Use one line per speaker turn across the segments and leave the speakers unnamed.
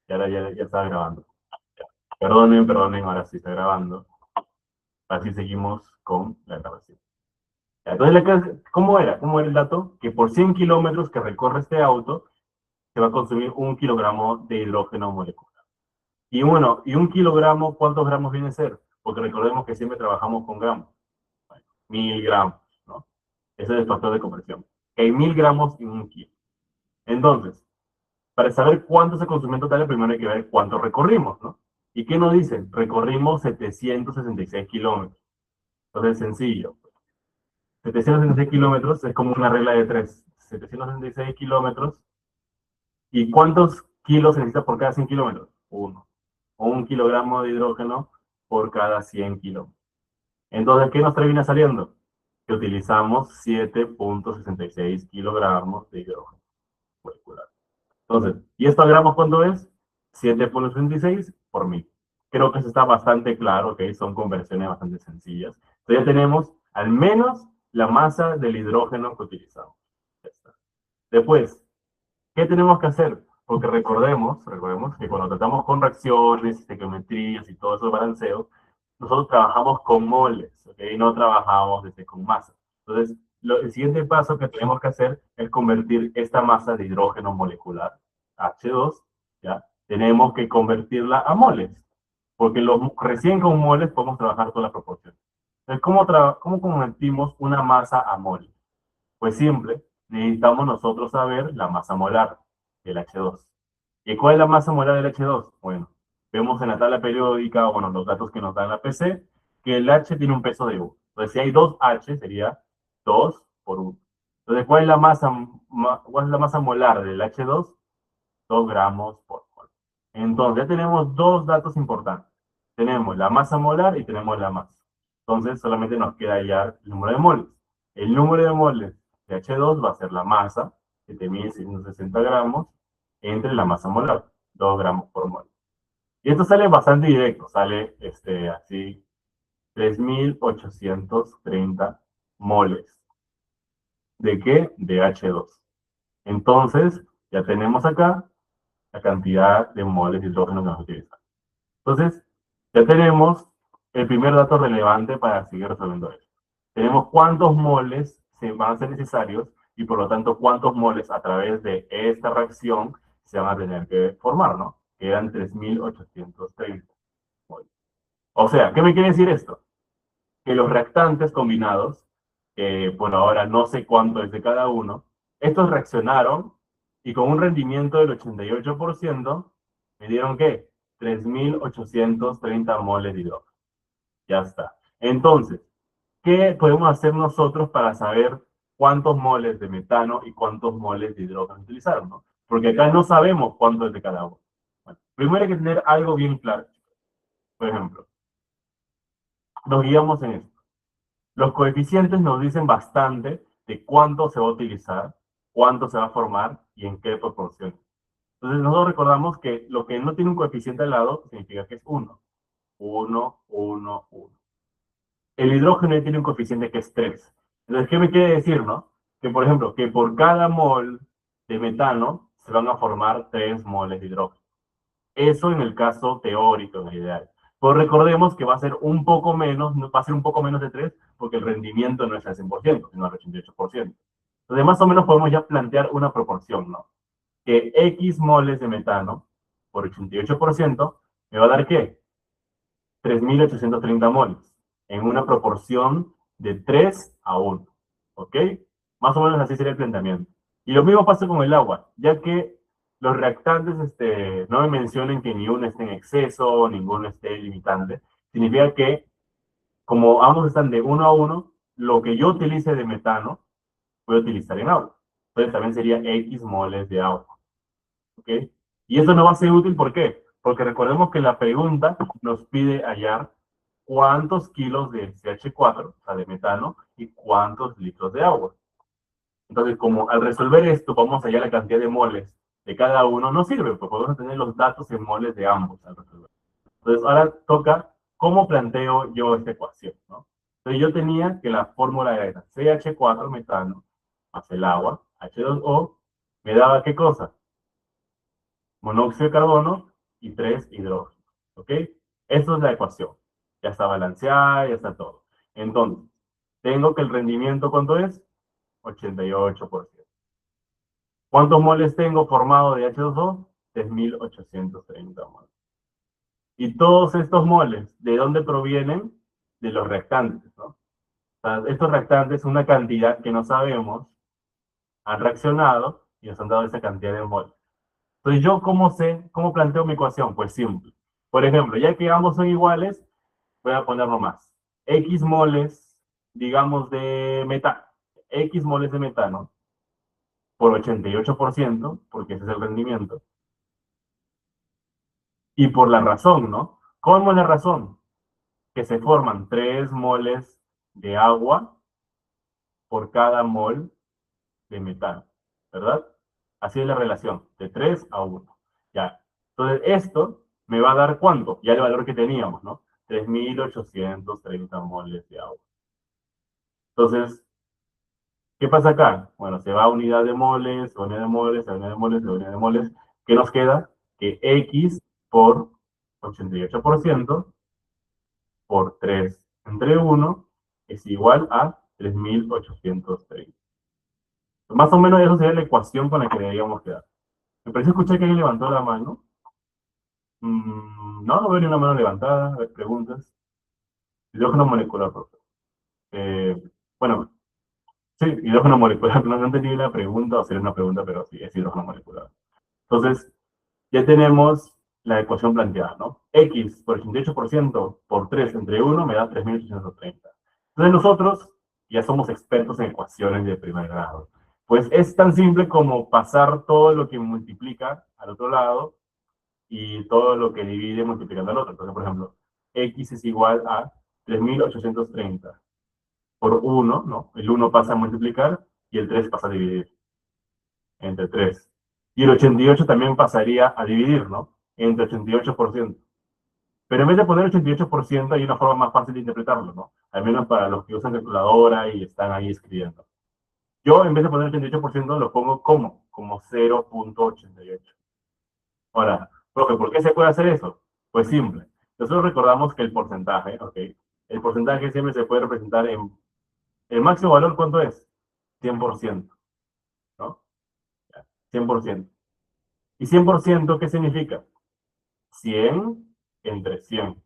Y ahora ya está grabando. Perdonen, ahora sí está grabando. Así seguimos con la grabación. Entonces, ¿cómo era? ¿Cómo era el dato? Que por 100 kilómetros que recorre este auto, se va a consumir 1 kilogramo de hidrógeno molecular. Y bueno, ¿y 1 kilogramo cuántos gramos viene a ser? Porque recordemos que siempre trabajamos con gramos. Bueno, 1000 gramos, ¿no? Ese es el factor de conversión. Que hay 1000 gramos en 1 kilo. Entonces, para saber cuánto se consumió en total, primero hay que ver cuánto recorrimos, ¿no? ¿Y qué nos dicen? Recorrimos 766 kilómetros. Entonces, sencillo. 766 kilómetros es como una regla de 3. 766 kilómetros. ¿Y cuántos kilos se necesita por cada 100 kilómetros? Uno. O 1 kilogramo de hidrógeno por cada 100 kilómetros. Entonces, ¿qué nos termina saliendo? Que utilizamos 7,66 kilogramos de hidrógeno molecular. Entonces, ¿y esto a gramos cuánto es? 7,66 por 1000. Creo que eso está bastante claro, ¿ok? Son conversiones bastante sencillas. Entonces ya tenemos al menos la masa del hidrógeno que utilizamos. Ya está. Después, ¿qué tenemos que hacer? Porque recordemos que cuando tratamos con reacciones, estequiometrías y todo eso de balanceo, nosotros trabajamos con moles, ¿ok? No trabajamos con masa. Entonces, el siguiente paso que tenemos que hacer es convertir esta masa de hidrógeno molecular, H2, ¿ya? Tenemos que convertirla a moles, porque recién con moles podemos trabajar todas las proporciones. Entonces, ¿cómo convertimos una masa a moles? Pues simple, necesitamos nosotros saber la masa molar del H2. ¿Y cuál es la masa molar del H2? Bueno, vemos en la tabla periódica, o bueno, los datos que nos dan la PC, que el H tiene un peso de 1. Entonces, si hay 2 H, sería 2 por 1. Entonces, ¿cuál es la masa molar del H2? 2 gramos por mol. Entonces, ya tenemos dos datos importantes. Tenemos la masa molar y tenemos la masa. Entonces, solamente nos queda hallar el número de moles. El número de moles de H2 va a ser la masa, 7.660 gramos, entre la masa molar, 2 gramos por mol. Y esto sale bastante directo, sale así, 3.830 moles. ¿De qué? De H2. Entonces, ya tenemos acá la cantidad de moles de hidrógeno que nos utilizamos. Entonces, ya tenemos el primer dato relevante para seguir resolviendo esto. Tenemos cuántos moles se van a ser necesarios y por lo tanto cuántos moles a través de esta reacción se van a tener que formar, ¿no? Que eran 3.830 moles. O sea, ¿qué me quiere decir esto? Que los reactantes combinados, por ahora no sé cuánto es de cada uno, estos reaccionaron y con un rendimiento del 88% me dieron ¿qué? 3.830 moles de hidrógeno. Ya está. Entonces, ¿qué podemos hacer nosotros para saber cuántos moles de metano y cuántos moles de hidrógeno utilizaron, ¿no? Porque acá no sabemos cuánto es de cada uno. Bueno, primero hay que tener algo bien claro. Por ejemplo, nos guiamos en esto. Los coeficientes nos dicen bastante de cuánto se va a utilizar, cuánto se va a formar y en qué proporción. Entonces nosotros recordamos que lo que no tiene un coeficiente al lado significa que es 1. 1, 1, 1. El hidrógeno tiene un coeficiente que es 3. Entonces, ¿qué me quiere decir, no? Que, por ejemplo, que por cada mol de metano se van a formar 3 moles de hidrógeno. Eso en el caso teórico, en el ideal. Pues recordemos que va a ser un poco menos, va a ser un poco menos de 3, porque el rendimiento no es al 100%, sino al 88%. Entonces, más o menos podemos ya plantear una proporción, ¿no? Que X moles de metano por 88% me va a dar ¿qué? 3.830 moles, en una proporción de 3 a 1. ¿Ok? Más o menos así sería el planteamiento. Y lo mismo pasa con el agua, ya que los reactantes no me mencionen que ni uno esté en exceso, ninguno esté limitante. Significa que, como ambos están de 1 a 1, lo que yo utilice de metano, voy a utilizar en agua. Entonces también sería X moles de agua. ¿Ok? Y eso no va a ser útil, ¿por qué? Porque recordemos que la pregunta nos pide hallar cuántos kilos de CH4, o sea, de metano, y cuántos litros de agua. Entonces, como al resolver esto, vamos a hallar la cantidad de moles de cada uno, no sirve, porque podemos tener los datos en moles de ambos al resolver. Entonces, ahora toca cómo planteo yo esta ecuación, ¿no? Entonces, yo tenía que la fórmula era CH4 metano más el agua, H2O, me daba ¿qué cosa? Monóxido de carbono y 3 hidrógenos. ¿Ok? Esto es la ecuación. Ya está balanceada, ya está todo. Entonces, tengo que el rendimiento, ¿cuánto es? 88%. ¿Cuántos moles tengo formado de H2O? 3.830 moles. Y todos estos moles, ¿de dónde provienen? De los reactantes, ¿no? O sea, estos reactantes, una cantidad que no sabemos, han reaccionado y nos han dado esa cantidad de moles. Entonces, ¿yo cómo sé, cómo planteo mi ecuación? Pues simple. Por ejemplo, ya que ambos son iguales, voy a ponerlo más. X moles, digamos, de metano. X moles de metano por 88%, porque ese es el rendimiento, y por la razón, ¿no? ¿Cómo es la razón? Que se forman 3 moles de agua por cada mol de metano, ¿verdad? Así es la relación, de 3 a 1. Ya. Entonces, esto me va a dar ¿cuánto? Ya el valor que teníamos, ¿no? 3.830 moles de agua. Entonces, ¿qué pasa acá? Bueno, se va a unidad de moles, se va a unidad de moles, se va a unidad de moles, se va a unidad de moles. ¿Qué nos queda? Que X por 88% por 3 entre 1 es igual a 3.830. Más o menos eso sería la ecuación con la que deberíamos quedar. Me parece escuchar que alguien levantó la mano. No, no veo ni una mano levantada. A ver, preguntas. Hidrógeno molecular, por favor. Eh, bueno, sí, hidrógeno molecular. No, no entendí la pregunta, o sería una pregunta, pero sí, es hidrógeno molecular. Entonces, ya tenemos la ecuación planteada, ¿no? X por 88% por 3 entre 1 me da 3.830. Entonces nosotros ya somos expertos en ecuaciones de primer grado. Pues es tan simple como pasar todo lo que multiplica al otro lado y todo lo que divide multiplicando al otro. Entonces, por ejemplo, X es igual a 3.830 por 1, ¿no? El 1 pasa a multiplicar y el 3 pasa a dividir entre 3. Y el 88 también pasaría a dividir, ¿no? Entre 88%. Pero en vez de poner 88% hay una forma más fácil de interpretarlo, ¿no? Al menos para los que usan calculadora y están ahí escribiendo. Yo, en vez de poner 88%, lo pongo como 0.88. Ahora, profe, ¿por qué se puede hacer eso? Pues simple. Nosotros recordamos que el porcentaje, ¿ok? El porcentaje siempre se puede representar en... ¿El máximo valor cuánto es? 100%, ¿no? 100%. ¿Y 100% qué significa? 100 entre 100.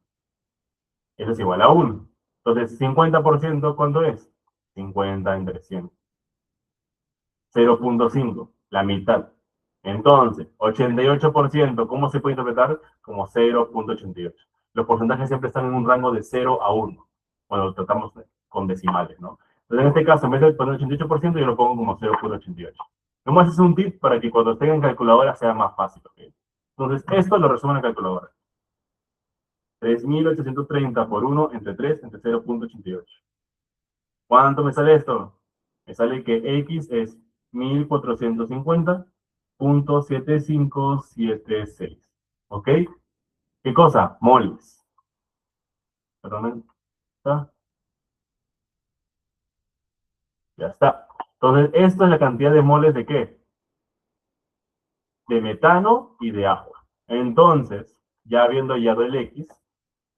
Eso es igual a 1. Entonces, 50%, ¿cuánto es? 50 entre 100. 0.5, la mitad. Entonces, 88%, ¿cómo se puede interpretar? Como 0.88. Los porcentajes siempre están en un rango de 0 a 1, cuando tratamos con decimales, ¿no? Entonces, en este caso, en vez de poner 88%, yo lo pongo como 0.88. Nomás es un tip para que cuando estén en calculadora sea más fácil, ¿ok? Entonces, esto lo resumo en la calculadora. 3.830 por 1 entre 3 entre 0.88. ¿Cuánto me sale esto? Me sale que X es 1450.7576. ¿Ok? ¿Qué cosa? Moles. Perdón, ¿está? Ya está. Entonces, esto es la cantidad de moles de qué? De metano y de agua. Entonces, ya habiendo hallado el X,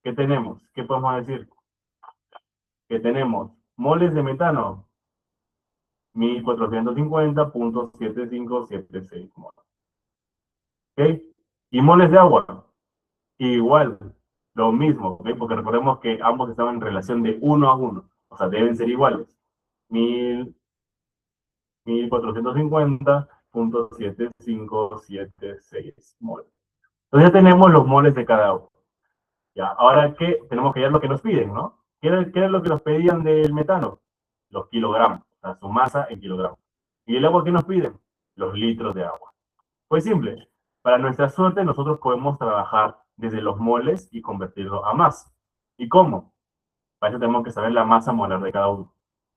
¿qué tenemos? ¿Qué podemos decir? Que tenemos moles de metano, 1450.7576 moles. ¿Ok? Y moles de agua, igual, lo mismo, ¿ok? Porque recordemos que ambos estaban en relación de 1 a 1, o sea, deben ser iguales. 1450.7576 moles. Entonces ya tenemos los moles de cada uno. Ya, ahora que tenemos que ver lo que nos piden, ¿no? ¿Qué era lo que nos pedían del metano? Los kilogramos, o sea, su masa en kilogramos. ¿Y el agua qué nos piden? Los litros de agua. Pues simple. Para nuestra suerte, nosotros podemos trabajar desde los moles y convertirlo a masa. ¿Y cómo? Para eso tenemos que saber la masa molar de cada uno.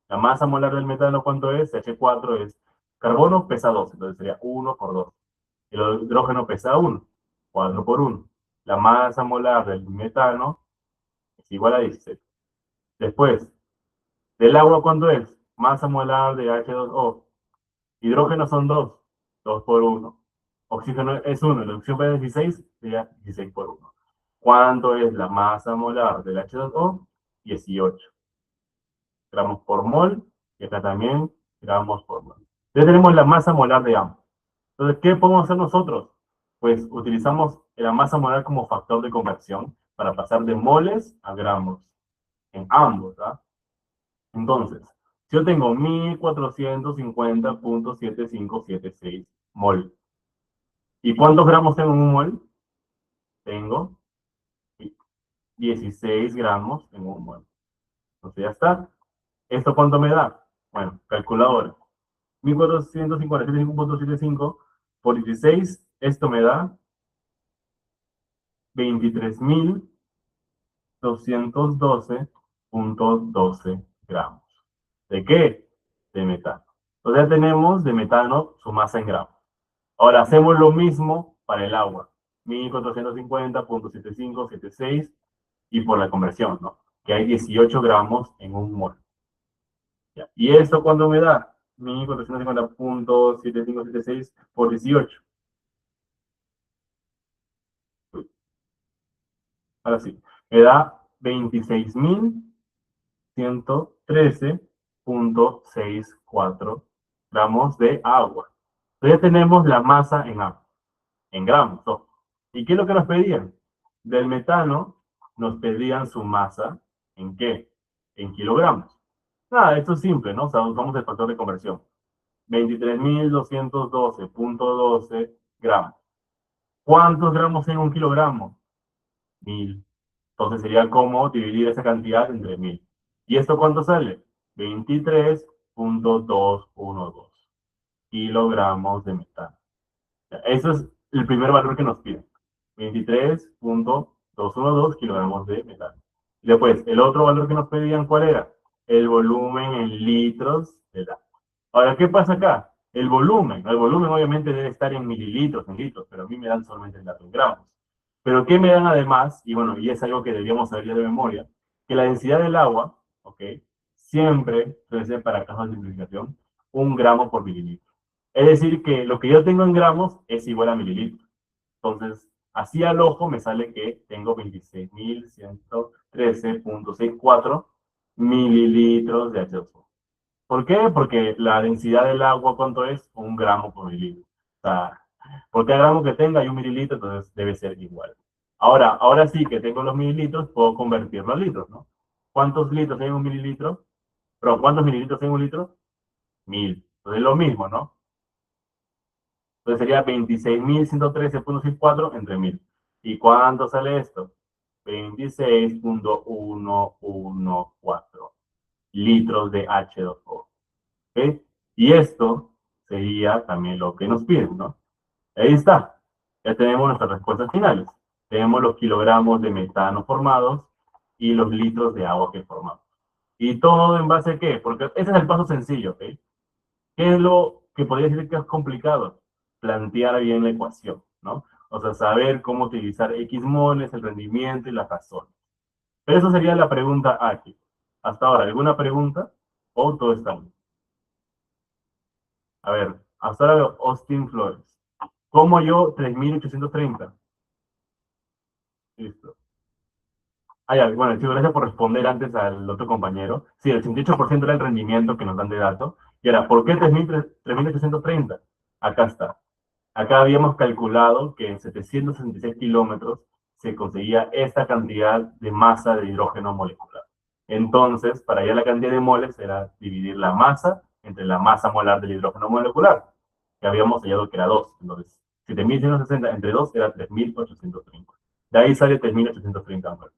La masa molar del metano, ¿cuánto es? H4 es carbono pesa 2, entonces sería 1 por 2. El hidrógeno pesa 1, 4 por 1. La masa molar del metano es igual a 16. Después, del agua, ¿cuánto es? Masa molar de H2O. Hidrógeno son 2, 2 por 1. Oxígeno es 1, el oxígeno es 16, sería 16 por 1. ¿Cuánto es la masa molar del H2O? 18 gramos por mol, y acá también gramos por mol. Ya tenemos la masa molar de ambos. Entonces, ¿qué podemos hacer nosotros? Pues utilizamos la masa molar como factor de conversión para pasar de moles a gramos en ambos, ¿ah? Entonces, si yo tengo 1450.7576 mol, ¿y cuántos gramos tengo en un mol? Tengo 16 gramos en un mol. Entonces ya está. ¿Esto cuánto me da? Bueno, calculadora. 1455.75 por 16, esto me da 23.212.12 gramos. ¿De qué? De metano. Entonces ya tenemos de metano su masa en gramos. Ahora hacemos lo mismo para el agua. 1450.7576 y por la conversión, ¿no? Que hay 18 gramos en un mol. ¿Ya? ¿Y esto cuánto me da? 1450.7576 por 18. Ahora sí, me da 26.113.64 gramos de agua. Entonces ya tenemos la masa en gramos, ¿no? ¿Y qué es lo que nos pedían? Del metano nos pedían su masa ¿en qué? En kilogramos. Nada, esto es simple, ¿no? O sea, usamos el factor de conversión. 23.212.12 gramos. ¿Cuántos gramos en un kilogramo? 1000. Entonces sería como dividir esa cantidad entre 1000. ¿Y esto cuánto sale? 23.212 kilogramos de metano. Ese es el primer valor que nos piden. 23.212 kilogramos de metano. Y después, el otro valor que nos pedían, ¿cuál era? El volumen en litros de agua. Ahora, ¿qué pasa acá? El volumen obviamente debe estar en mililitros, en litros, pero a mí me dan solamente el dato en gramos. Pero ¿qué me dan además? Y bueno, y es algo que deberíamos saber ya de memoria, que la densidad del agua, ¿ok? Siempre debe ser para casos de simplificación, 1 gramo por mililitro. Es decir, que lo que yo tengo en gramos es igual a mililitros. Entonces, así al ojo me sale que tengo 26.113.64 mililitros de H2O. ¿Por qué? Porque la densidad del agua, ¿cuánto es? 1 gramo por mililitro. O sea, por cada gramo que tenga hay 1 mililitro, entonces debe ser igual. Ahora sí que tengo los mililitros, puedo convertirlo a litros, ¿no? ¿Cuántos litros hay en un mililitro? Pero ¿cuántos mililitros hay en un litro? 1000. Entonces es lo mismo, ¿no? Entonces sería 26.113.64 entre 1000. ¿Y cuánto sale esto? 26.114 litros de H2O. ¿Ok? Y esto sería también lo que nos piden, ¿no? Ahí está. Ya tenemos nuestras respuestas finales. Tenemos los kilogramos de metano formados y los litros de agua que formamos. ¿Y todo en base a qué? Porque ese es el paso sencillo, ¿ok? ¿Qué es lo que podría decir que es complicado? Plantear bien la ecuación, ¿no? O sea, saber cómo utilizar X moles, el rendimiento y las razones. Pero eso sería la pregunta aquí. Hasta ahora, ¿alguna pregunta? ¿O todo está bien? A ver, hasta ahora veo Austin Flores. ¿Cómo yo 3830? Listo. Ah, ya, bueno, sí, gracias por responder antes al otro compañero. Sí, el 88% era el rendimiento que nos dan de datos. Y ahora, ¿por qué 3830? Acá está. Acá habíamos calculado que en 766 kilómetros se conseguía esta cantidad de masa de hidrógeno molecular. Entonces, para hallar la cantidad de moles era dividir la masa entre la masa molar del hidrógeno molecular, que habíamos hallado que era 2. Entonces, 7160 entre 2 era 3830. De ahí sale 3830 moles.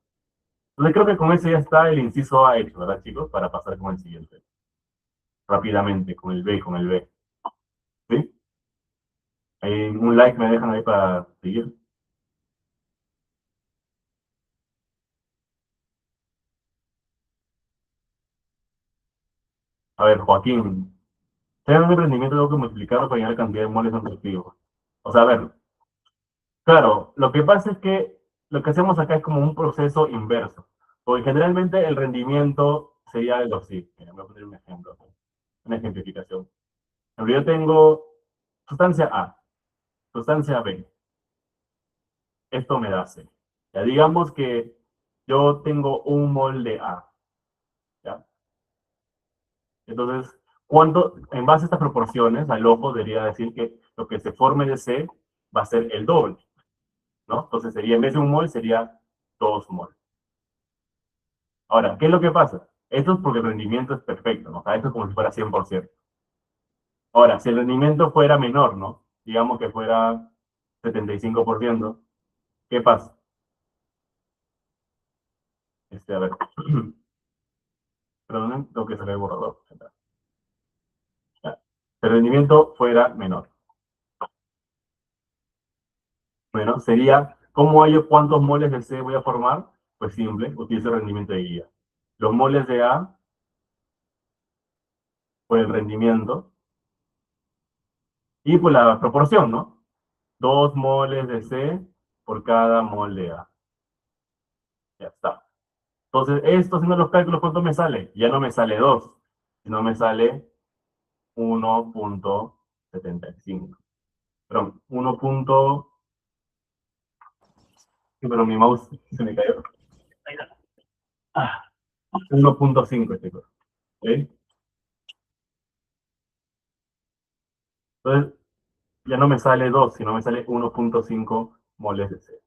Entonces, creo que con eso ya está el inciso A hecho, ¿verdad, chicos? Para pasar con el siguiente. Rápidamente, con el B, con el B. ¿Sí? Un like me dejan ahí para seguir. A ver, Joaquín, sea un rendimiento tengo que multiplicarlo para llegar a la cantidad de moles nutritivos. O sea, a ver, claro, lo que pasa es que lo que hacemos acá es como un proceso inverso. Porque generalmente el rendimiento sería algo así. Mira, voy a poner un ejemplo, una ejemplificación. Yo tengo sustancia A. sustancia B. Esto me da C. Ya digamos que yo tengo un mol de A. ¿Ya? Entonces, en base a estas proporciones, al ojo debería decir que lo que se forme de C va a ser el doble, ¿no? Entonces sería, en vez de un mol, sería 2 mol. Ahora, ¿qué es lo que pasa? Esto es porque el rendimiento es perfecto, ¿no? O sea, esto es como si fuera 100%. Ahora, si el rendimiento fuera menor, ¿no? Digamos que fuera 75%, ¿qué pasa? A ver, perdón, tengo que sacar el borrador. Ya. Si el rendimiento fuera menor. Bueno, sería, ¿cómo hallo cuántos moles de C voy a formar? Pues simple, utilizo el rendimiento de guía. Los moles de A por el rendimiento y por la proporción, ¿no? 2 moles de C por cada mol de A. Ya está. Entonces, esto haciendo los cálculos, ¿cuánto me sale? Ya no me sale 2, sino me sale 1.75. Perdón, 1. Pero mi mouse se me cayó. Ahí está. 1.5, chicos. ¿Ok? Entonces, ya no me sale 2, sino me sale 1.5 moles de C.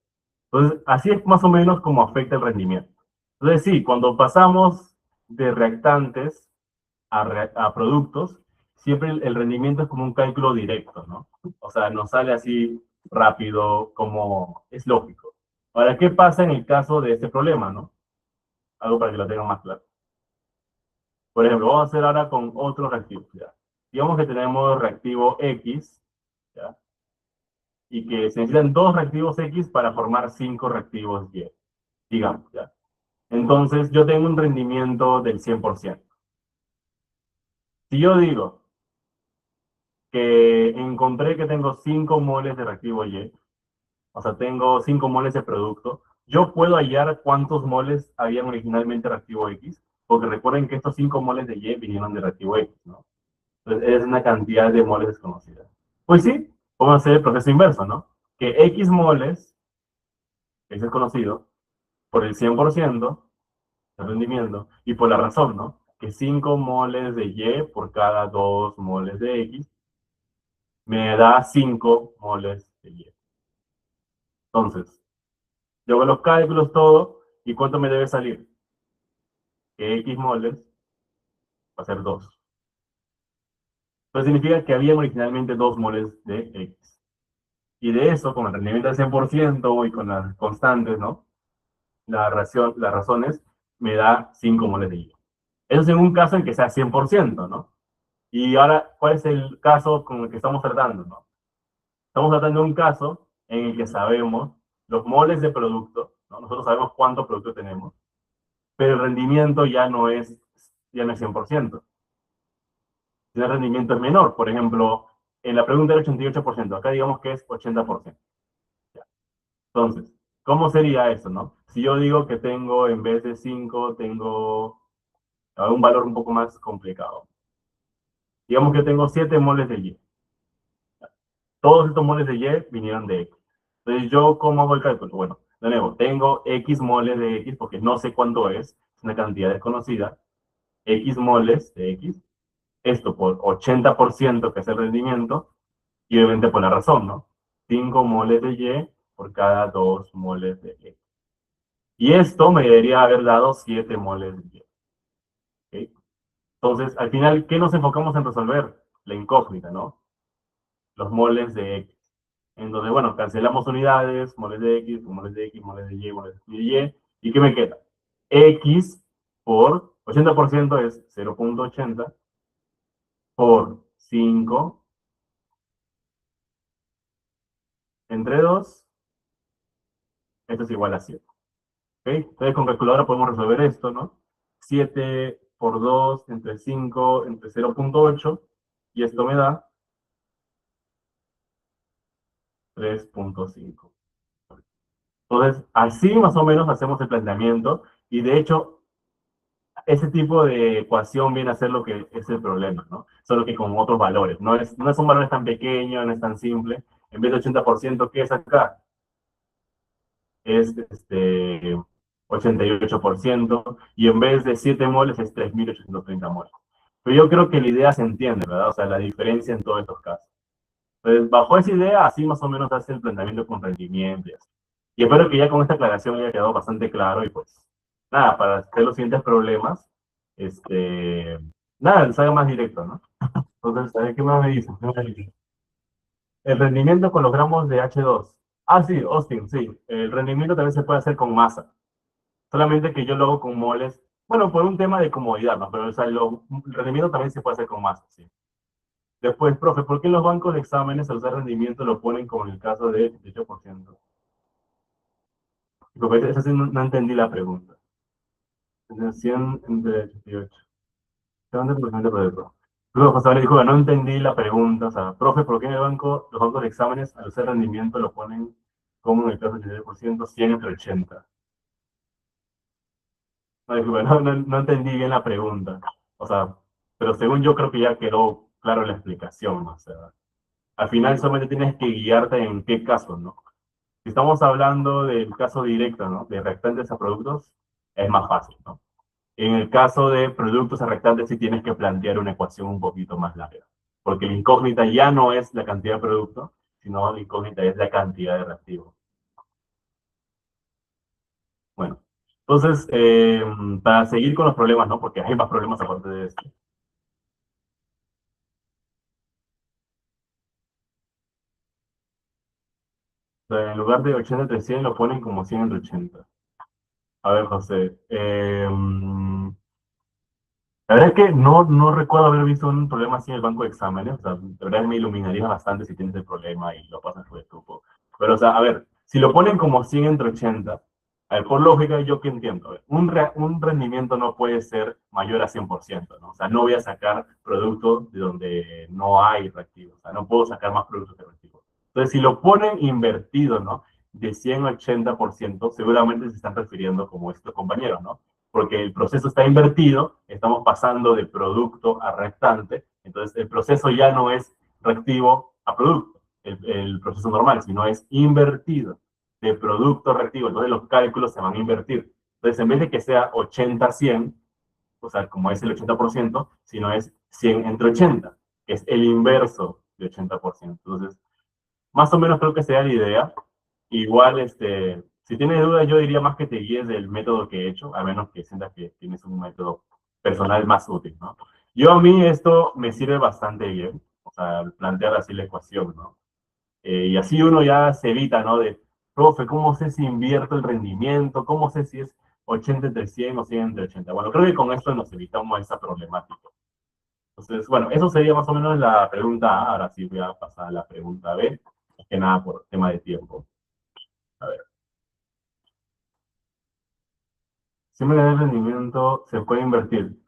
Entonces, así es más o menos como afecta el rendimiento. Entonces, sí, cuando pasamos de reactantes a productos, siempre el rendimiento es como un cálculo directo, ¿no? O sea, nos sale así rápido, como es lógico. Ahora, ¿qué pasa en el caso de este problema, no? Algo para que lo tengan más claro. Por ejemplo, vamos a hacer ahora con otro reactivo, ¿ya? Digamos que tenemos reactivo X, ¿ya? Y que se necesitan 2 reactivos X para formar 5 reactivos Y, digamos, ¿ya? Entonces, yo tengo un rendimiento del 100%. Si yo digo que encontré que tengo 5 moles de reactivo Y, o sea, tengo 5 moles de producto, yo puedo hallar cuántos moles habían originalmente de reactivo X, porque recuerden que estos 5 moles de Y vinieron de reactivo X, ¿no? Entonces, es una cantidad de moles desconocida. Pues sí, vamos a hacer el proceso inverso, ¿no? Que X moles, que es desconocido, por el 100% de rendimiento, y por la razón, ¿no? Que 5 moles de Y por cada 2 moles de X me da 5 moles de Y. Entonces, yo hago los cálculos, todo, ¿y cuánto me debe salir? Que X moles va a ser 2. Entonces significa que había originalmente 2 moles de X. Y de eso, con el rendimiento del 100% y con las constantes, ¿no? Las razones, me da 5 moles de Y. Eso es en un caso en que sea 100%, ¿no? Y ahora, ¿cuál es el caso con el que estamos tratando, no? Estamos tratando de un caso en el que sabemos los moles de producto, ¿no? Nosotros sabemos cuánto producto tenemos, pero el rendimiento ya no es 100%. El rendimiento es menor. Por ejemplo, en la pregunta era 88%, acá digamos que es 80%. Entonces, ¿cómo sería eso, no? Si yo digo que tengo, en vez de 5, tengo un valor un poco más complicado. Digamos que tengo 7 moles de Y. Todos estos moles de Y vinieron de X. Entonces, ¿yo cómo hago el cálculo? Bueno, de nuevo, tengo X moles de X, porque no sé cuánto es una cantidad desconocida. X moles de X, esto por 80%, que es el rendimiento, y obviamente por la razón, ¿no? 5 moles de Y por cada 2 moles de X. Y esto me debería haber dado 7 moles de Y. ¿Okay? Entonces, al final, ¿qué nos enfocamos en resolver? La incógnita, ¿no? Los moles de X. Entonces, bueno, cancelamos unidades, moles de X, moles de X, moles de Y, moles de Y. ¿Y qué me queda? X por 80% es 0.80 por 5 entre 2. Esto es igual a 7. ¿Okay? Entonces, con calculadora podemos resolver esto, ¿no? 7 por 2 entre 5 entre 0.8. Y esto me da 3.5. Entonces, así más o menos hacemos el planteamiento. Y de hecho, ese tipo de ecuación viene a ser lo que es el problema, ¿no? Solo que con otros valores. No son valores tan pequeños, no es tan simple. en vez de 80%, ¿qué es acá? Es 88%, y en vez de 7 moles es 3.830 moles. Pero yo creo que la idea se entiende, ¿verdad? O sea, la diferencia en todos estos casos. Entonces, bajo esa idea, así más o menos hace el planteamiento con rendimiento y así. Y espero que ya con esta aclaración haya quedado bastante claro y pues, nada, para hacer los siguientes problemas, nada, les haga más directo, ¿no? Entonces, a ver, ¿qué más me dicen? ¿Qué más me dicen? El rendimiento con los gramos de H2. Ah, sí, Austin, sí. El rendimiento también se puede hacer con masa. Solamente que yo lo hago con moles. Bueno, por un tema de comodidad, ¿no? Pero o sea, el rendimiento también se puede hacer con masa, sí. Después, profe, ¿por qué los bancos de exámenes al usar rendimiento lo ponen como en el caso de 18%? Porque esa sí no entendí la pregunta. 100 entre 88. 70% por el profe. Luego José le dijo, no entendí la pregunta. O sea, profe, ¿por qué en el banco, los bancos de exámenes al usar rendimiento lo ponen como en el caso del 88%, 100 entre 80? No, disculpe, no entendí bien la pregunta. O sea, pero según yo creo que ya quedó claro la explicación, ¿no? O sea, al final solamente tienes que guiarte en qué caso, ¿no? Si estamos hablando del caso directo, ¿no? De reactantes a productos, es más fácil, ¿no? En el caso de productos a reactantes, sí tienes que plantear una ecuación un poquito más larga, porque la incógnita ya no es la cantidad de producto, sino la incógnita es la cantidad de reactivo. Bueno, entonces, para seguir con los problemas, ¿no? Porque hay más problemas aparte de esto. En lugar de 80 entre 100 lo ponen como 100 entre 80. A ver, José. La verdad es que no recuerdo haber visto un problema así en el banco de exámenes. O sea, de verdad me iluminaría bastante si tienes el problema y lo pasas por el grupo. Pero, o sea, a ver, si lo ponen como 100 entre 80, a ver, por lógica, yo qué entiendo. A ver, un rendimiento no puede ser mayor a 100%, ¿no? O sea, no voy a sacar producto de donde no hay reactivo. O sea, no puedo sacar más productos que reactivos. Entonces, si lo ponen invertido, ¿no? De 100 a 80%, seguramente se están refiriendo como estos compañeros, ¿no? Porque el proceso está invertido, estamos pasando de producto a reactante, entonces el proceso ya no es reactivo a producto, el proceso normal, sino es invertido de producto a reactivo, entonces los cálculos se van a invertir. Entonces, en vez de que sea 80-100, o sea, como es el 80%, sino es 100 entre 80, que es el inverso de 80%. Entonces, más o menos creo que sea la idea. Igual, si tienes dudas, yo diría más que te guíes del método que he hecho, a menos que sientas que tienes un método personal más útil, ¿no? Yo a mí esto me sirve bastante bien, o sea, plantear así la ecuación, ¿no? Y así uno ya se evita, ¿no? De, profe, ¿cómo sé si invierto el rendimiento? ¿Cómo sé si es 80 entre 100 o 100 entre 80? Bueno, creo que con esto nos evitamos esa problemática. Entonces, bueno, eso sería más o menos la pregunta A. Ahora sí voy a pasar a la pregunta B, más que nada por tema de tiempo. A ver. Siempre que hay rendimiento se puede invertir.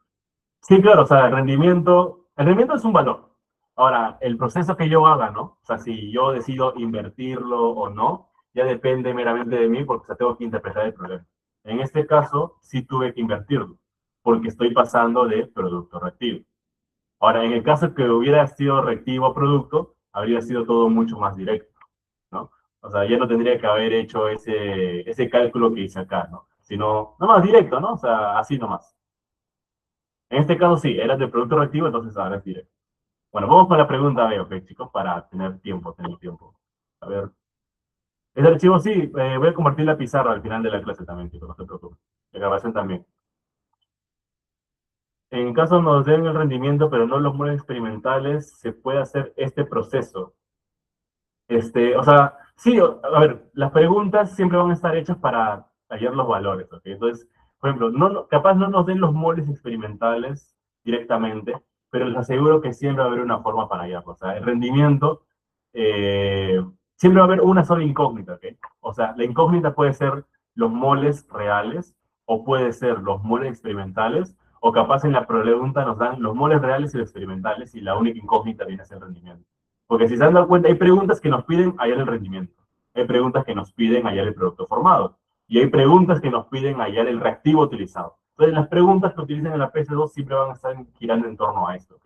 Sí, claro, o sea, el rendimiento es un valor. Ahora, el proceso que yo haga, ¿no? O sea, si yo decido invertirlo o no, ya depende meramente de mí porque o sea, tengo que interpretar el problema. En este caso, sí tuve que invertirlo, porque estoy pasando de producto reactivo. Ahora, en el caso que hubiera sido reactivo a producto, habría sido todo mucho más directo, ¿no? O sea, ya no tendría que haber hecho ese cálculo que hice acá, ¿no? Sino, no más directo, ¿no? O sea, así nomás. En este caso sí, era de producto reactivo, entonces ahora es directo. Bueno, vamos con la pregunta B, ok, chicos, para tener tiempo, tener tiempo. A ver, ese archivo sí, voy a compartir la pizarra al final de la clase también, chicos, no se preocupen. La grabación también. En caso nos den el rendimiento, pero no los modelos experimentales, se puede hacer este proceso. O sea, sí, a ver, las preguntas siempre van a estar hechas para hallar los valores, ¿ok? Entonces, por ejemplo, capaz no nos den los moles experimentales directamente, pero les aseguro que siempre va a haber una forma para hallarlo. O sea, el rendimiento, eh, siempre va a haber una sola incógnita, ¿ok? O sea, la incógnita puede ser los moles reales, o puede ser los moles experimentales, o capaz en la pregunta nos dan los moles reales y los experimentales, y la única incógnita viene a ser el rendimiento. Porque si se han dado cuenta, hay preguntas que nos piden hallar el rendimiento, hay preguntas que nos piden hallar el producto formado, y hay preguntas que nos piden hallar el reactivo utilizado. Entonces, las preguntas que utilizan en la PC2 siempre van a estar girando en torno a esto, ¿ok?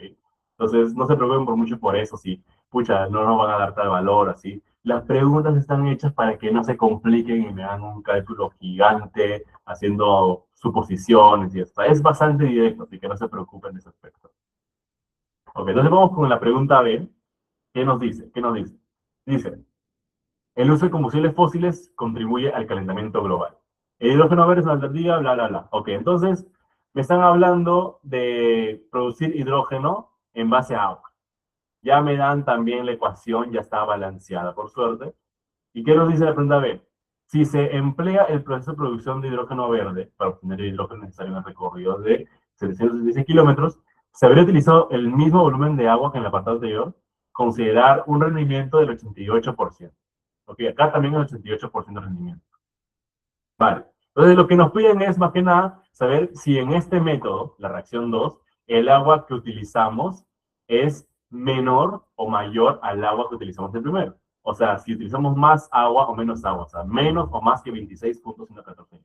Entonces, no se preocupen por mucho por eso, si pucha, no nos van a dar tal valor, así. Las preguntas están hechas para que no se compliquen y me hagan un cálculo gigante haciendo suposiciones y esto. Es bastante directo, así que no se preocupen de ese aspecto. Ok, entonces vamos con la pregunta B. ¿Qué nos dice? ¿Qué nos dice? Dice, el uso de combustibles fósiles contribuye al calentamiento global. El hidrógeno verde es una alternativa, bla, bla, bla. Ok, entonces me están hablando de producir hidrógeno en base a agua. Ya me dan también la ecuación, ya está balanceada, por suerte. ¿Y qué nos dice la pregunta B? Si se emplea el proceso de producción de hidrógeno verde para obtener el hidrógeno necesario en el recorrido de 766 kilómetros, se habría utilizado el mismo volumen de agua que en el apartado anterior, considerar un rendimiento del 88%. Ok, acá también el 88% de rendimiento. Vale. Entonces lo que nos piden es más que nada saber si en este método, la reacción 2, el agua que utilizamos es menor o mayor al agua que utilizamos en primero. O sea, si utilizamos más agua o menos agua, o sea, menos o más que 26.114.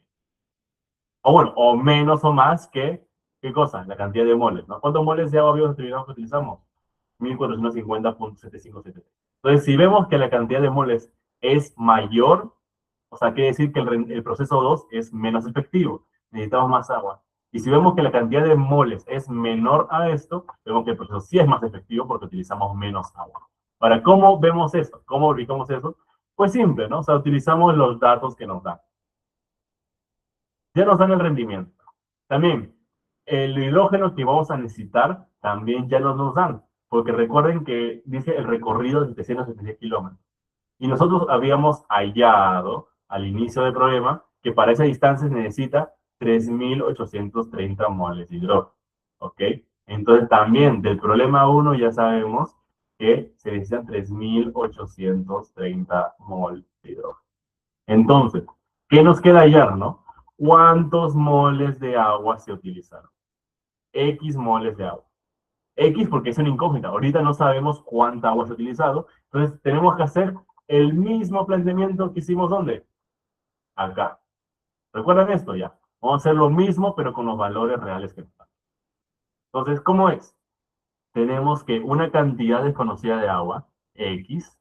O bueno, o menos o más que, ¿qué cosa? La cantidad de moles, ¿no? ¿Cuántos moles de agua biodeterminados que utilizamos? 1450.757. Entonces, si vemos que la cantidad de moles es mayor, o sea, quiere decir que el proceso 2 es menos efectivo. Necesitamos más agua. Y si vemos que la cantidad de moles es menor a esto, vemos que el proceso sí es más efectivo porque utilizamos menos agua. Ahora, ¿cómo vemos eso? ¿Cómo ubicamos eso? Pues simple, ¿no? O sea, utilizamos los datos que nos dan. Ya nos dan el rendimiento. También, el hidrógeno que vamos a necesitar también ya nos dan. Porque recuerden que dice el recorrido de 776 kilómetros. Y nosotros habíamos hallado al inicio del problema que para esa distancia se necesita 3.830 moles de hidrógeno. ¿Ok? Entonces también del problema uno ya sabemos que se necesitan 3.830 moles de hidrógeno. Entonces, ¿qué nos queda hallar, no? ¿Cuántos moles de agua se utilizaron? X moles de agua. X porque es una incógnita. Ahorita no sabemos cuánta agua se ha utilizado. Entonces tenemos que hacer el mismo planteamiento que hicimos ¿dónde? Acá. ¿Recuerdan esto ya? Vamos a hacer lo mismo, pero con los valores reales que nos dan. Entonces, ¿cómo es? Tenemos que una cantidad desconocida de agua, X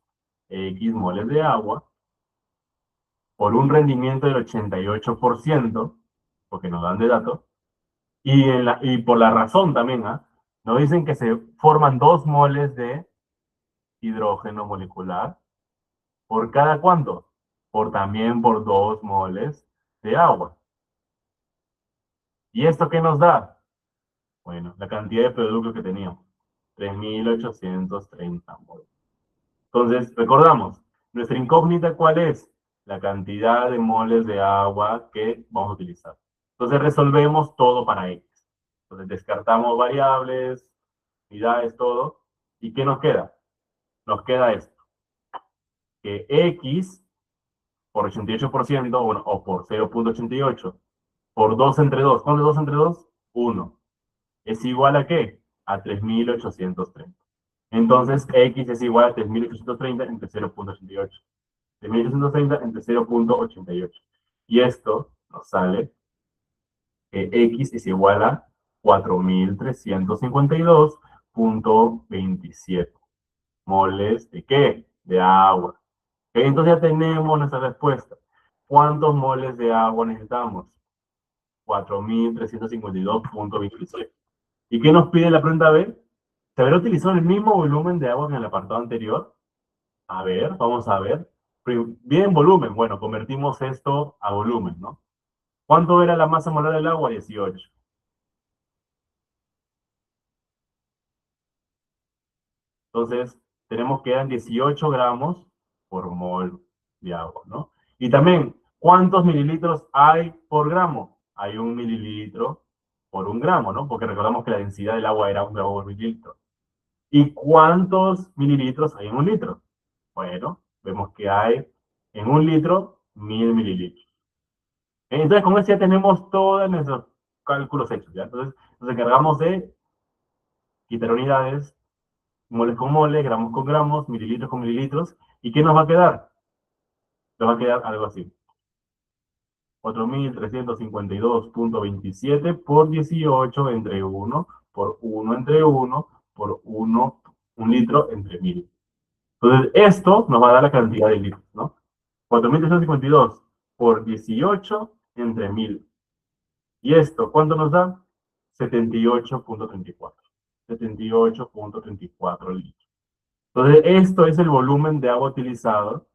moles de agua, por un rendimiento del 88%, porque nos dan de datos, y por la razón también, ¿ah? Nos dicen que se forman 2 moles de hidrógeno molecular. ¿Por cada cuánto? También por 2 moles de agua. ¿Y esto qué nos da? Bueno, la cantidad de producto que teníamos. 3.830 moles. Entonces, recordamos, nuestra incógnita, ¿cuál es? La cantidad de moles de agua que vamos a utilizar. Entonces, resolvemos todo para X. Entonces, descartamos variables, unidades, todo. ¿Y qué nos queda? Nos queda esto. Que X por 88%, bueno, o por 0.88, por 2 entre 2. ¿Cuánto es 2 entre 2? 1. ¿Es igual a qué? A 3.830. Entonces, X es igual a 3.830 entre 0.88. 3.830 entre 0.88. Y esto nos sale que X es igual a 4.352.27 moles de qué? De agua. ¿Ok? Entonces ya tenemos nuestra respuesta. ¿Cuántos moles de agua necesitamos? 4.352.26. ¿Y qué nos pide la pregunta B? ¿Se habrá utilizado el mismo volumen de agua que en el apartado anterior? A ver, vamos a ver. Bien, volumen. Bueno, convertimos esto a volumen, ¿no? ¿Cuánto era la masa molar del agua? 18. Entonces, tenemos que eran 18 gramos por mol de agua, ¿no? Y también, ¿cuántos mililitros hay por gramo? Hay 1 mililitro por 1 gramo, ¿no? Porque recordamos que la densidad del agua era 1 gramo por mililitro. ¿Y cuántos mililitros hay en 1 litro? Bueno, vemos que hay en 1 litro 1.000 mililitros. Entonces, con esto ya tenemos todos nuestros cálculos hechos, ¿ya? Entonces, nos encargamos de quitar unidades, moles con moles, gramos con gramos, mililitros con mililitros. ¿Y qué nos va a quedar? Nos va a quedar algo así. 4.352.27 por 18 entre 1, por 1 entre 1, por 1, 1 litro entre 1.000. Entonces, esto nos va a dar la cantidad de litros, ¿no? 4.352 por 18 entre 1000. ¿Y esto cuánto nos da? 78.34. 78.34 litros. Entonces, esto es el volumen de agua utilizado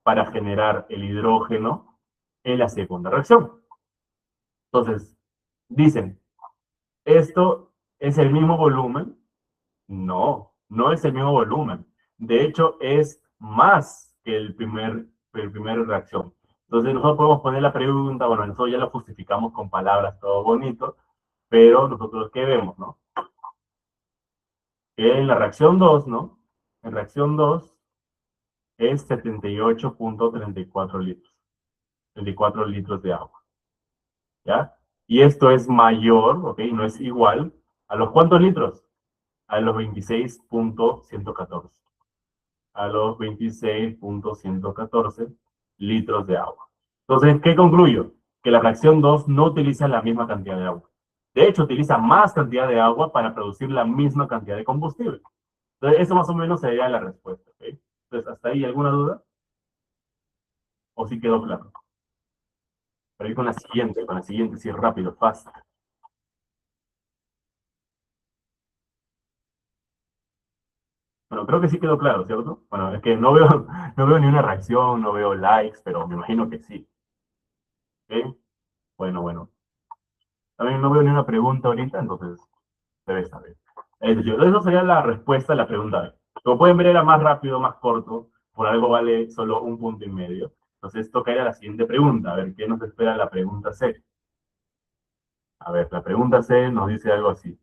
para generar el hidrógeno en la segunda reacción. Entonces, dicen, ¿esto es el mismo volumen? No, no es el mismo volumen. De hecho, es más que el primer reacción. Entonces, nosotros podemos poner la pregunta, bueno, nosotros ya lo justificamos con palabras, todo bonito, pero nosotros, ¿qué vemos, no? Que en la reacción 2, ¿no? En reacción 2 es 78.34 litros. 34 litros de agua, ¿ya? Y esto es mayor, ¿ok? No es igual. ¿A los cuántos litros? A los 26.114. A los 26.114 litros de agua. Entonces, ¿qué concluyo? Que la reacción 2 no utiliza la misma cantidad de agua. De hecho, utiliza más cantidad de agua para producir la misma cantidad de combustible. Entonces, eso más o menos sería la respuesta. ¿Ok? Entonces, ¿hasta ahí alguna duda? ¿O sí quedó claro? Pero ir con la siguiente, sí, rápido, fácil. Bueno, creo que sí quedó claro, ¿cierto? Bueno, es que no veo, no veo ni una reacción, no veo likes, pero me imagino que sí. ¿Ok? Bueno, bueno. También no veo ni una pregunta ahorita, entonces debe saber. Eso sería la respuesta a la pregunta B. Como pueden ver, era más rápido, más corto. Por algo vale solo un punto y medio. Entonces toca ir a la siguiente pregunta. A ver, ¿qué nos espera la pregunta C? A ver, la pregunta C nos dice algo así.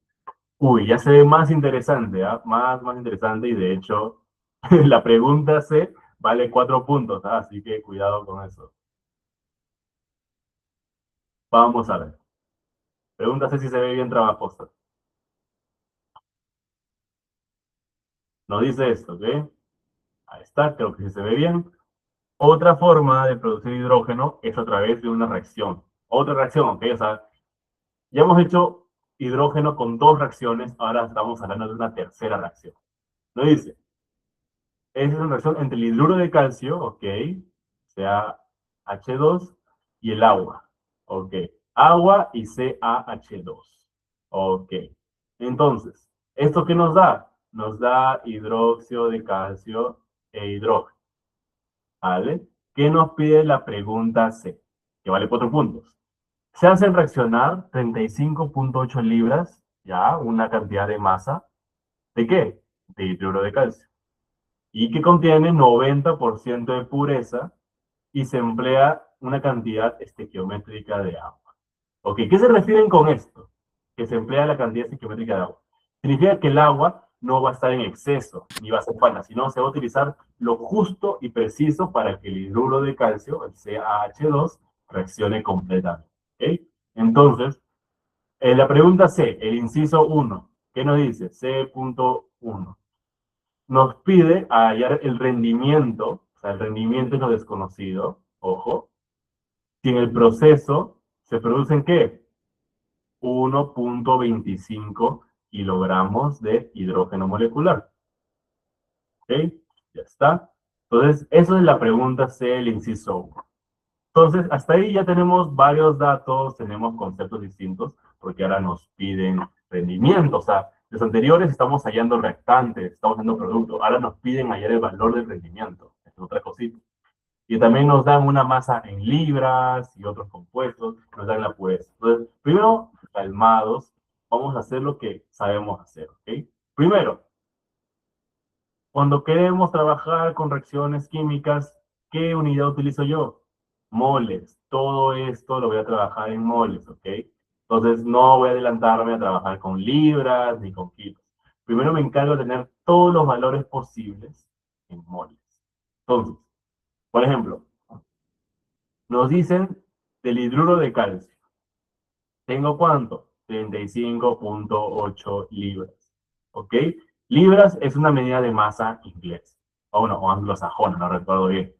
Uy, ya se ve más interesante, ¿ah? Más interesante. Y de hecho, la pregunta C vale 4 puntos, ¿ah? Así que cuidado con eso. Vamos a ver. Pregunta C si se ve bien trabajosa. Nos dice esto, ¿ok? Ahí está, creo que sí se ve bien. Otra forma de producir hidrógeno es a través de una reacción. Otra reacción, ¿ok? O sea, ya hemos hecho hidrógeno con dos reacciones, ahora estamos hablando de una tercera reacción. Lo dice, esa es una reacción entre el hidruro de calcio, ¿ok? Sea H2 y el agua, ¿ok? Agua y CaH2, ¿ok? Entonces, ¿esto qué nos da? Nos da hidróxido de calcio e hidrógeno. ¿Vale? ¿Qué nos pide la pregunta C? Que vale 4 puntos. Se hacen reaccionar 35.8 libras, ya, una cantidad de masa. ¿De qué? De hidruro de calcio. Y que contiene 90% de pureza y se emplea una cantidad estequiométrica de agua. Ok, ¿qué se refieren con esto? Que se emplea la cantidad estequiométrica de agua. Significa que el agua no va a estar en exceso, ni va a ser falta, sino se va a utilizar lo justo y preciso para que el hidruro de calcio, el CaH2, reaccione completamente. ¿Ok? Entonces, en la pregunta C, el inciso 1, ¿qué nos dice? C.1. Nos pide hallar el rendimiento, o sea, el rendimiento es lo desconocido, ojo, si en el proceso se producen ¿qué? 1.25 kilogramos de hidrógeno molecular. ¿Ok? Ya está. Entonces, eso es la pregunta C del inciso 1. Entonces, hasta ahí ya tenemos varios datos, tenemos conceptos distintos, porque ahora nos piden rendimiento. O sea, los anteriores estamos hallando reactantes, estamos hallando productos. Ahora nos piden hallar el valor del rendimiento. Es otra cosita. Y también nos dan una masa en libras y otros compuestos, nos dan la pureza. Entonces, primero, calmados, vamos a hacer lo que sabemos hacer, ¿ok? Primero, cuando queremos trabajar con reacciones químicas, ¿qué unidad utilizo yo? Moles. Todo esto lo voy a trabajar en moles, ¿ok? Entonces, no voy a adelantarme a trabajar con libras ni con kilos. Primero me encargo de tener todos los valores posibles en moles. Entonces, por ejemplo, nos dicen del hidruro de calcio. ¿Tengo cuánto? 35.8 libras. ¿Ok? Libras es una medida de masa inglesa. O bueno, o anglosajona, no recuerdo bien.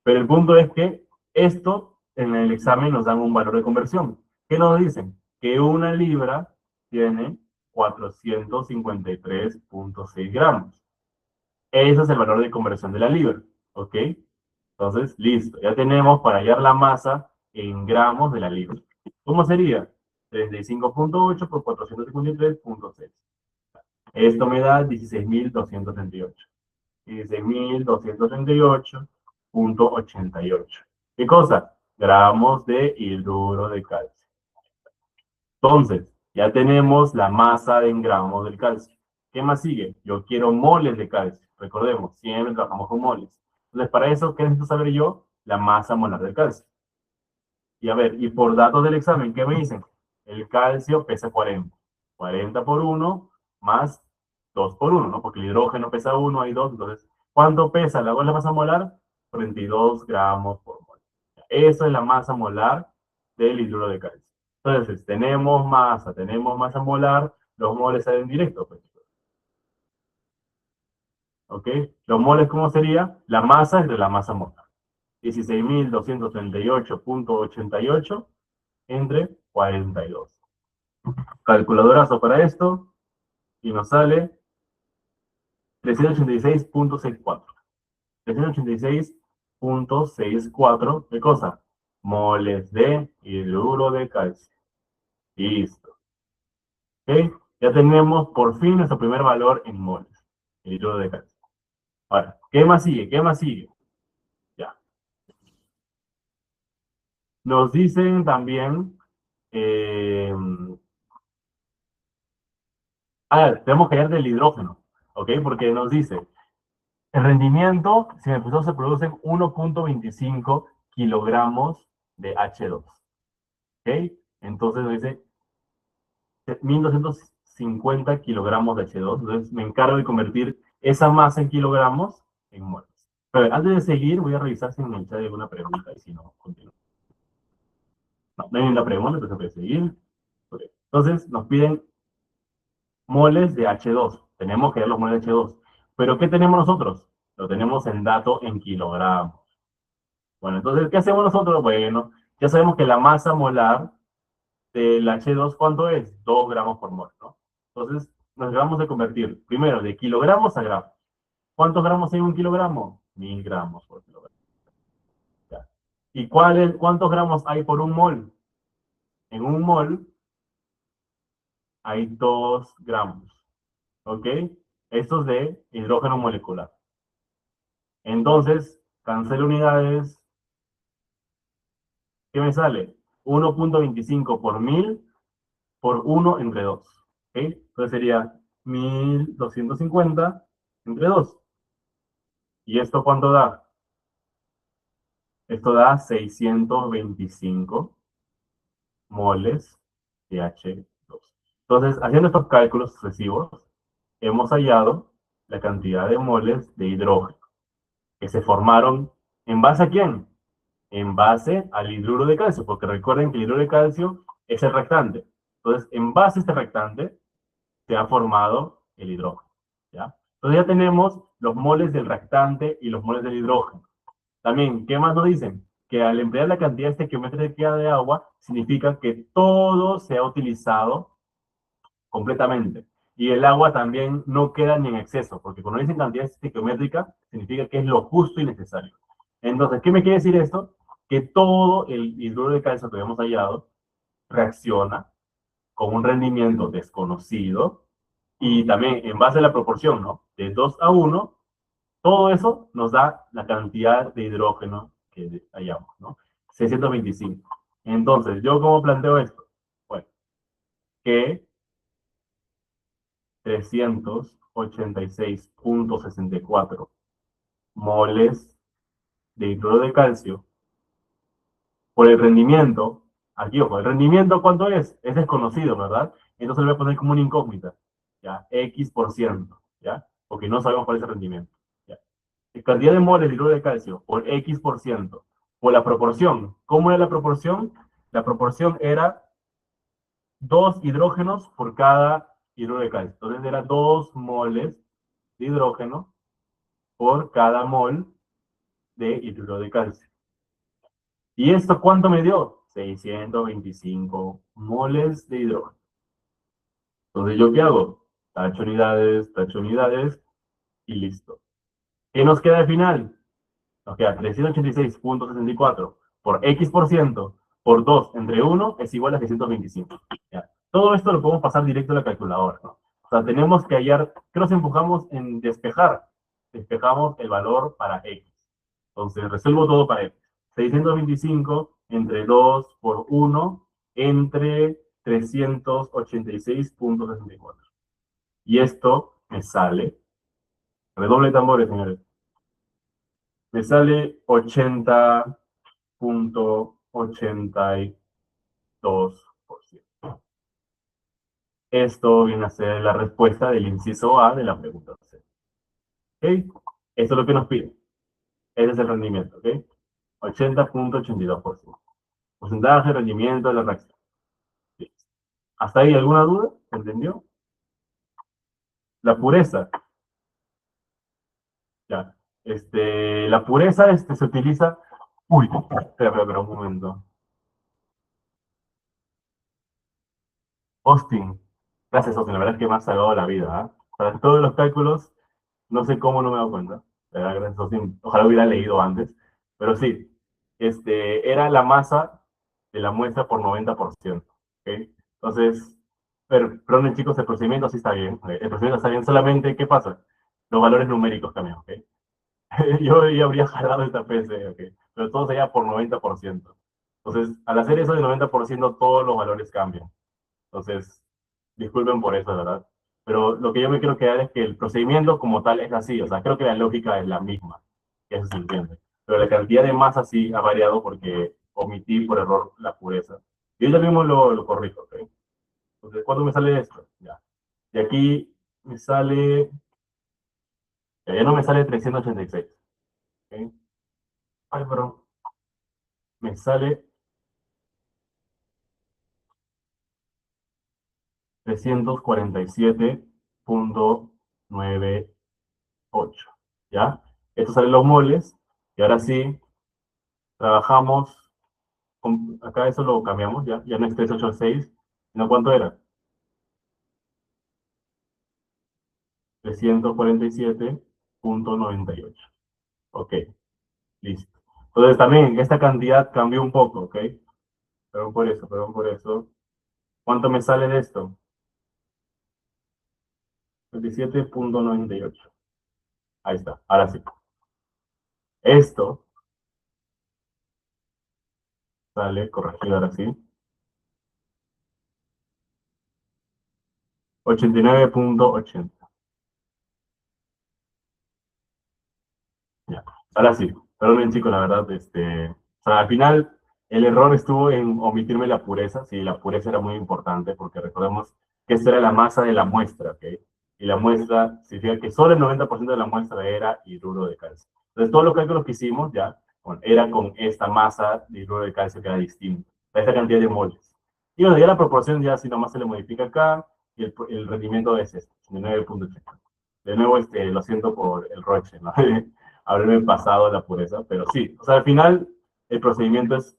Pero el punto es que esto en el examen nos dan un valor de conversión. ¿Qué nos dicen? Que una libra tiene 453.6 gramos. Ese es el valor de conversión de la libra, ¿ok? Entonces, listo. Ya tenemos para hallar la masa en gramos de la libra. ¿Cómo sería? 35.8 por 453.6. Esto me da 16.238. 16.238.88. ¿Qué cosa? Gramos de hidruro de calcio. Entonces, ya tenemos la masa en gramos del calcio. ¿Qué más sigue? Yo quiero moles de calcio. Recordemos, siempre trabajamos con moles. Entonces, para eso, ¿qué necesito saber yo? La masa molar del calcio. Y a ver, y por datos del examen, ¿qué me dicen? El calcio pesa 40. 40 por 1 más 2 por 1, ¿no? Porque el hidrógeno pesa 1, hay 2. Entonces, ¿cuánto pesa la masa molar? 32 gramos por mol. Eso es la masa molar del hidruro de calcio. Entonces, tenemos masa molar, los moles salen directos, pues. ¿Ok? Los moles, ¿cómo sería? La masa entre la masa molar. 16.238.88 entre 42. Calculadorazo para esto y nos sale 386.64. 386.64, ¿qué cosa? Moles de hidruro de calcio. Listo. ¿Ok? Ya tenemos por fin nuestro primer valor en moles. El hidruro de calcio. Ahora, ¿qué más sigue? ¿Qué más sigue? Ya. Nos dicen también... Eh, tenemos que hablar del hidrógeno. ¿Ok? Porque nos dice... El rendimiento, si me empezó, se producen 1.25 kilogramos de H2. ¿Ok? Entonces nos dice 1250 kilogramos de H2. Entonces me encargo de convertir esa masa en kilogramos en moles. Pero antes de seguir, voy a revisar si en el chat hay alguna pregunta y si no, continúo. No, no hay ninguna pregunta, entonces voy a seguir. Okay. Entonces nos piden moles de H2. Tenemos que ver los moles de H2. Pero ¿qué tenemos nosotros? Lo tenemos en dato en kilogramos. Bueno, entonces, ¿qué hacemos nosotros? Bueno, ya sabemos que la masa molar del H2, ¿cuánto es? 2 gramos por mol, ¿no? Entonces, nos vamos a convertir primero de kilogramos a gramos. ¿Cuántos gramos hay en un kilogramo? 1000 gramos por kilogramo. Ya. ¿Y cuántos gramos hay por un mol? En un mol hay 2 gramos, ¿ok? Esto es de hidrógeno molecular. Entonces, cancelo unidades. ¿Qué me sale? 1.25 por 1000 por 1 entre 2. ¿Ok? Entonces sería 1250 entre 2. ¿Y esto cuánto da? Esto da 625 moles de H2. Entonces, haciendo estos cálculos sucesivos, hemos hallado la cantidad de moles de hidrógeno que se formaron ¿en base a quién? En base al hidruro de calcio, porque recuerden que el hidruro de calcio es el reactante. Entonces, en base a este reactante, se ha formado el hidrógeno. ¿Ya? Entonces ya tenemos los moles del reactante y los moles del hidrógeno. También, ¿qué más nos dicen? Que al emplear la cantidad estequiométrica de agua, significa que todo se ha utilizado completamente. Y el agua también no queda ni en exceso, porque cuando dicen cantidad estequiométrica, significa que es lo justo y necesario. Entonces, ¿qué me quiere decir esto? Que todo el hidruro de calcio que hemos hallado reacciona con un rendimiento desconocido y también en base a la proporción, ¿no? De 2 a 1, todo eso nos da la cantidad de hidrógeno que hallamos, ¿no? 625. Entonces, ¿yo cómo planteo esto? Bueno, que 386.64 moles de hidruro de calcio por el rendimiento, aquí ojo, el rendimiento ¿cuánto es? Es desconocido, ¿verdad? Entonces lo voy a poner como una incógnita, ¿ya? X%, ¿ya? Porque no sabemos cuál es el rendimiento, ¿ya? La cantidad de moles de hidruro de calcio por X%, por la proporción. ¿Cómo era la proporción? La proporción era 2 hidrógenos por cada hidruro de calcio. Entonces era 2 moles de hidrógeno por cada mol de hidruro de calcio. ¿Y esto cuánto me dio? 625 moles de hidrógeno. Entonces, ¿yo qué hago? Tacho unidades y listo. ¿Qué nos queda al final? Nos queda 386,64 por X% por 2 entre 1 es igual a 625. ¿Ya? Todo esto lo podemos pasar directo a la calculadora, ¿no? O sea, tenemos que hallar, ¿qué nos enfocamos en despejar? Despejamos el valor para X. Entonces, resuelvo todo para X. 625 entre 2 por 1 entre 386,64. Y esto me sale, redoble de tambores, señores, me sale 80,82%. Esto viene a ser la respuesta del inciso A de la pregunta C. ¿Ok? Esto es lo que nos pide. Ese es el rendimiento, ¿ok? 80,82%. Porcentaje de rendimiento de la reacción. Listo. ¿Hasta ahí alguna duda? ¿Se entendió? La pureza. Ya. La pureza se utiliza... Uy, espera, un momento. Austin. Gracias, Austin. La verdad es que me ha salvado la vida. ¿Ah? Para todos los cálculos, no sé cómo no me he dado cuenta. La verdad, gracias, Austin. Ojalá hubiera leído antes. Pero sí, era la masa de la muestra por 90%. ¿Okay? Entonces, perdón, chicos, el procedimiento sí está bien. El procedimiento está bien. Solamente, ¿qué pasa? Los valores numéricos cambian. ¿Okay? Yo ya habría jalado esta PC, ¿okay? Pero todo sería por 90%. Entonces, al hacer eso de 90%, todos los valores cambian. Entonces, disculpen por eso, ¿verdad? Pero lo que yo me quiero quedar es que el procedimiento como tal es así, o sea, creo que la lógica es la misma, que eso se entiende. Pero la cantidad de masa sí ha variado porque omití por error la pureza. Y yo mismo lo corrijo, ¿ok? Entonces, ¿cuánto me sale esto? Ya. Y aquí me sale, ya no me sale 386, ¿ok? Ay, perdón, me sale 347,98. ¿Ya? Estos salen los moles, y ahora sí, trabajamos, acá eso lo cambiamos, ya no es 386, sino ¿cuánto era? 347,98. Ok, listo. Entonces también esta cantidad cambió un poco, ¿ok? Perdón por eso. ¿Cuánto me sale de esto? 27,98. Ahí está, ahora sí. Esto sale corregido ahora sí. 89,80. Ya. Ahora sí, perdón chicos, la verdad, o sea, al final el error estuvo en omitirme la pureza, sí, la pureza era muy importante porque recordemos que esta era la masa de la muestra, ¿ok? Y la muestra significa que solo el 90% de la muestra era hidruro de calcio. Entonces, todos los cálculos que hicimos ya, bueno, era con esta masa de hidruro de calcio que era distinta, esta cantidad de moles. Y bueno, ya la proporción ya si nomás se le modifica acá y el rendimiento es este, 89,80. De nuevo, lo siento por el roche, ¿no? Haberme pasado la pureza, pero sí, o sea, al final el procedimiento es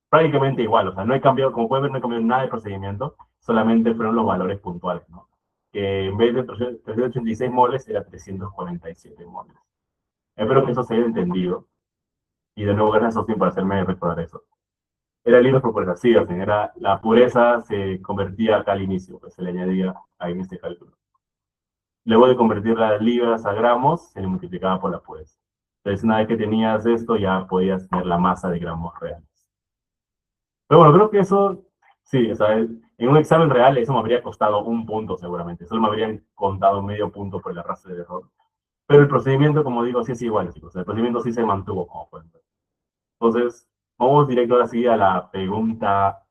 prácticamente igual, o sea, no he cambiado, como pueden ver, no he cambiado nada de procedimiento, solamente fueron los valores puntuales, ¿no? Que en vez de 386 moles era 347 moles. Espero que eso se haya entendido, y de nuevo gracias a Austin por hacerme recordar eso. Era libros por pureza, sí, Austin, era, la pureza se convertía acá al inicio, pues se le añadía ahí en este cálculo. Luego de convertir las libras a gramos, se le multiplicaba por la pureza. Entonces, una vez que tenías esto, ya podías tener la masa de gramos reales. Pero bueno, creo que eso, sí, o sea, en un examen real eso me habría costado un punto seguramente. Solo me habrían contado medio punto por el arrastre de error. Pero el procedimiento, como digo, sí es igual, chicos. El procedimiento sí se mantuvo, como pueden ver. Entonces, vamos directo ahora sí a la pregunta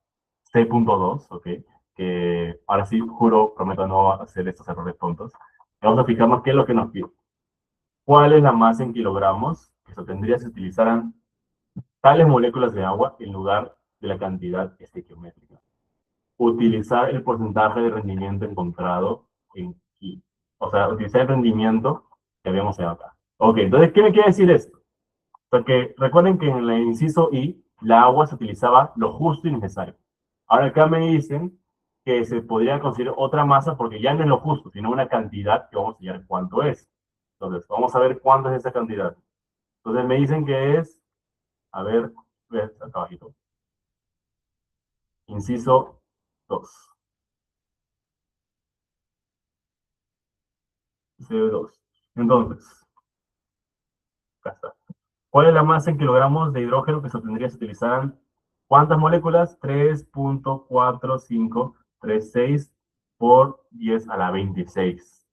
C.2, ¿ok? Que ahora sí, juro, prometo no hacer estos errores tontos. Vamos a fijarnos qué es lo que nos pide. ¿Cuál es la masa en kilogramos que se tendría si se utilizaran tales moléculas de agua en lugar de la cantidad estequiométrica? Utilizar el porcentaje de rendimiento encontrado en Ki. O sea, utilizar el rendimiento que habíamos hecho acá. Ok, entonces, ¿qué me quiere decir esto? Porque recuerden que en el inciso I, la agua se utilizaba lo justo y necesario. Ahora acá me dicen que se podría conseguir otra masa porque ya no es lo justo, sino una cantidad que vamos a hallar cuánto es. Entonces, vamos a ver cuánto es esa cantidad. Entonces me dicen que es, a ver, ves acá abajito. Inciso 2. CO2. Entonces, acá está. ¿Cuál es la masa en kilogramos de hidrógeno que se obtendría si utilizaran cuántas moléculas? 3.4536 por 10 a la 26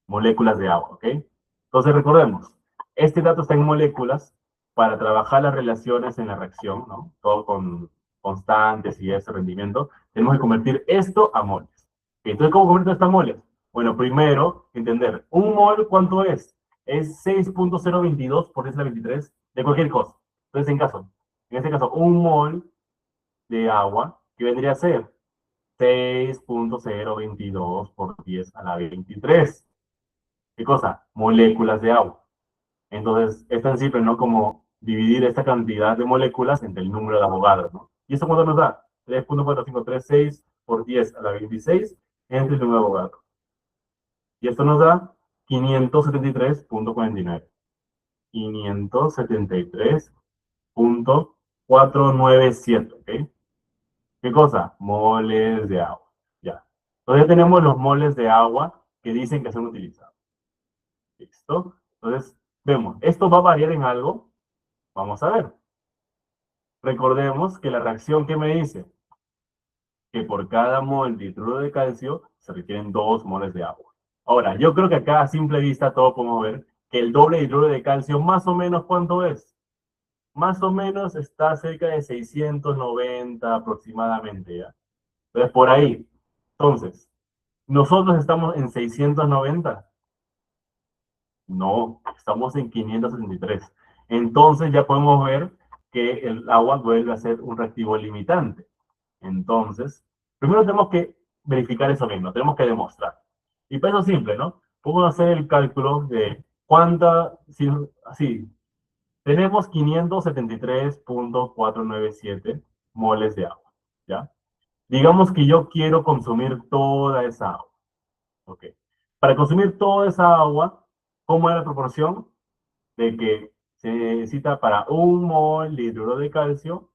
moléculas de agua, ¿ok? Entonces recordemos, este dato está en moléculas para trabajar las relaciones en la reacción, ¿no? Todo con constantes y ese rendimiento. Tenemos que convertir esto a moles. Entonces, ¿cómo convertir esto a moles? Bueno, primero, entender, ¿un mol cuánto es? Es 6.022 por 10 a la 23 de cualquier cosa. Entonces, en este caso, un mol de agua, ¿qué vendría a ser? 6.022 por 10 a la 23. ¿Qué cosa? Moléculas de agua. Entonces, es tan simple, ¿no? Como dividir esta cantidad de moléculas entre el número de Avogadro, ¿no? ¿Y eso cuánto nos da? 3.4536 por 10 a la 26 entre el número de Avogadro. Y esto nos da 573.49. 573.497, ¿ok? ¿Qué cosa? Moles de agua. Ya. Entonces ya tenemos los moles de agua que dicen que son utilizados. ¿Listo? Entonces, vemos, ¿esto va a variar en algo? Vamos a ver. Recordemos que la reacción que me dice que por cada mol de hidruro de calcio se requieren 2 moles de agua. Ahora, yo creo que acá a simple vista todos podemos ver que el doble de hidruro de calcio más o menos ¿cuánto es? Más o menos está cerca de 690 aproximadamente, ¿ya? Entonces, por ahí. Entonces, ¿nosotros estamos en 690? No, estamos en 573. Entonces ya podemos ver que el agua vuelve a ser un reactivo limitante. Entonces, primero tenemos que verificar eso mismo, tenemos que demostrar. Y para eso simple, ¿no? Podemos hacer el cálculo de cuánta, si, así, tenemos 573.497 moles de agua, ¿ya? Digamos que yo quiero consumir toda esa agua, ¿ok? Para consumir toda esa agua, ¿cómo es la proporción? De que se necesita para un mol de hidruro de calcio,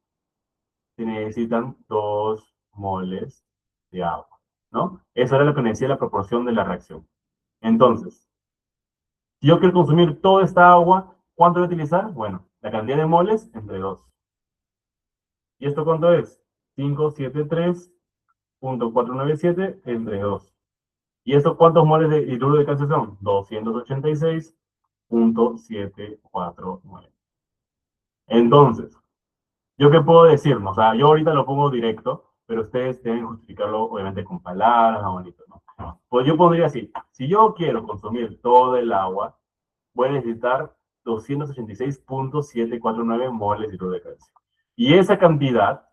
se necesitan 2 moles de agua, ¿no? Eso era lo que me decía la proporción de la reacción. Entonces, si yo quiero consumir toda esta agua, ¿cuánto voy a utilizar? Bueno, la cantidad de moles entre 2. ¿Y esto cuánto es? 573.497 entre 2. ¿Y esto cuántos moles de hidruro de calcio son? 286.749. Entonces, ¿yo qué puedo decir? O sea, yo ahorita lo pongo directo, pero ustedes deben justificarlo, obviamente, con palabras, bonito, ¿no? Pues yo pondría así, si yo quiero consumir todo el agua, voy a necesitar 286.749 moles de hidruro de calcio. Y esa cantidad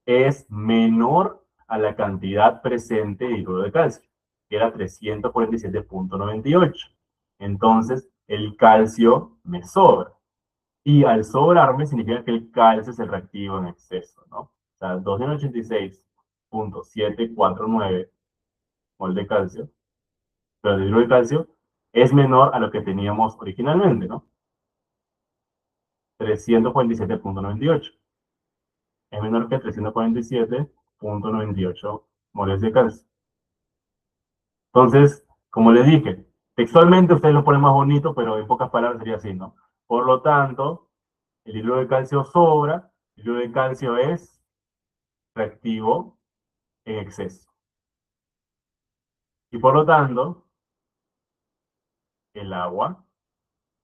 es menor a la cantidad presente de hidruro de calcio, que era 347.98. Entonces, el calcio me sobra. Y al sobrarme significa que el calcio es el reactivo en exceso, ¿no? O sea, 286.749 mol de calcio, pero el hidruro de calcio es menor a lo que teníamos originalmente, ¿no? 347.98. Es menor que 347.98 moles de calcio. Entonces, como les dije, textualmente ustedes lo ponen más bonito, pero en pocas palabras sería así, ¿no? Por lo tanto, el hidruro de calcio sobra, el hidruro de calcio es reactivo en exceso. Y por lo tanto, el agua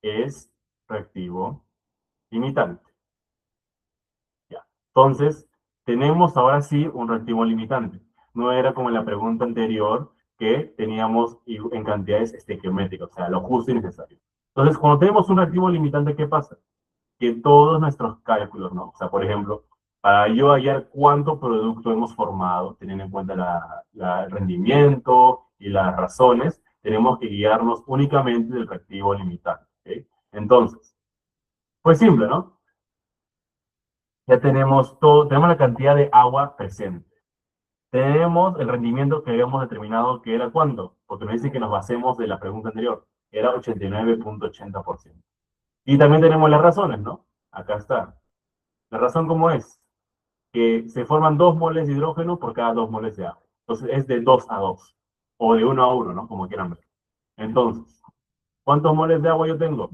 es reactivo limitante. Ya. Entonces, tenemos ahora sí un reactivo limitante. No era como en la pregunta anterior que teníamos en cantidades estequiométricas, o sea, lo justo y necesario. Entonces, cuando tenemos un reactivo limitante, ¿qué pasa? Que todos nuestros cálculos, ¿no? O sea, por ejemplo, para yo hallar cuánto producto hemos formado, teniendo en cuenta el rendimiento y las razones, tenemos que guiarnos únicamente del reactivo limitante, ¿ok? Entonces, pues simple, ¿no? Ya tenemos todo, tenemos la cantidad de agua presente. Tenemos el rendimiento que habíamos determinado que era cuánto, porque nos dicen que nos basemos de la pregunta anterior. era 89,80%. Y también tenemos las razones, ¿no? Acá está. La razón cómo es, que se forman 2 moles de hidrógeno por cada 2 moles de agua. Entonces es de 2 a 2, o de 1 a 1, ¿no? Como quieran ver. Entonces, ¿cuántos moles de agua yo tengo?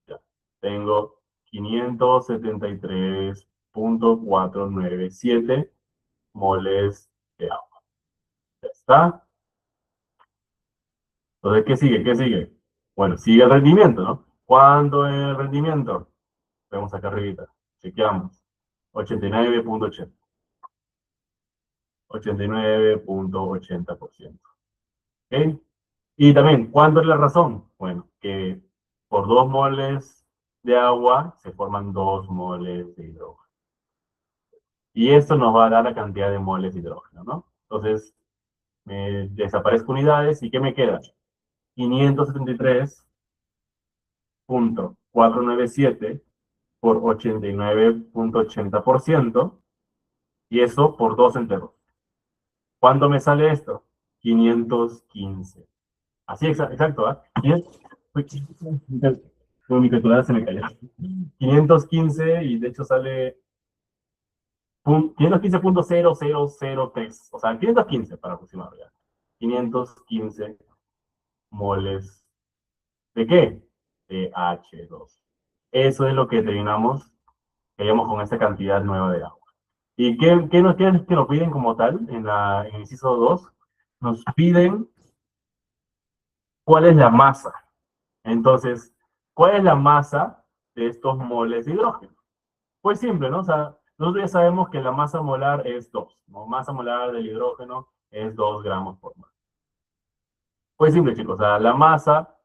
Ya, tengo 573,497 moles de agua. Ya está. Entonces, ¿qué sigue? ¿Qué sigue? Bueno, sigue el rendimiento, ¿no? ¿Cuánto es el rendimiento? Vemos acá arribita. Chequeamos. 89,80. 89,80%. ¿Ok? Y también, ¿cuánto es la razón? Bueno, que por 2 moles de agua se forman 2 moles de hidrógeno. Y esto nos va a dar la cantidad de moles de hidrógeno, ¿no? Entonces, me desaparezco unidades y ¿qué me queda? 573,497 por 89,80%, y eso por 2 enteros. ¿Cuánto me sale esto? 515. Así, exacto, ¿ah? Uy, mi calculadora se me cayó. 515 y de hecho sale 515,0003. O sea, 515 para aproximar ya. 515 moles. ¿De qué? De H2. Eso es lo que terminamos, queríamos con esta cantidad nueva de agua. ¿Y qué nos piden como tal en el inciso 2? Nos piden cuál es la masa. Entonces, ¿cuál es la masa de estos moles de hidrógeno? Pues simple, ¿no? O sea, nosotros ya sabemos que la masa molar es 2, ¿no? Masa molar del hidrógeno es 2 gramos por mol. Pues simple, chicos. O sea, la masa,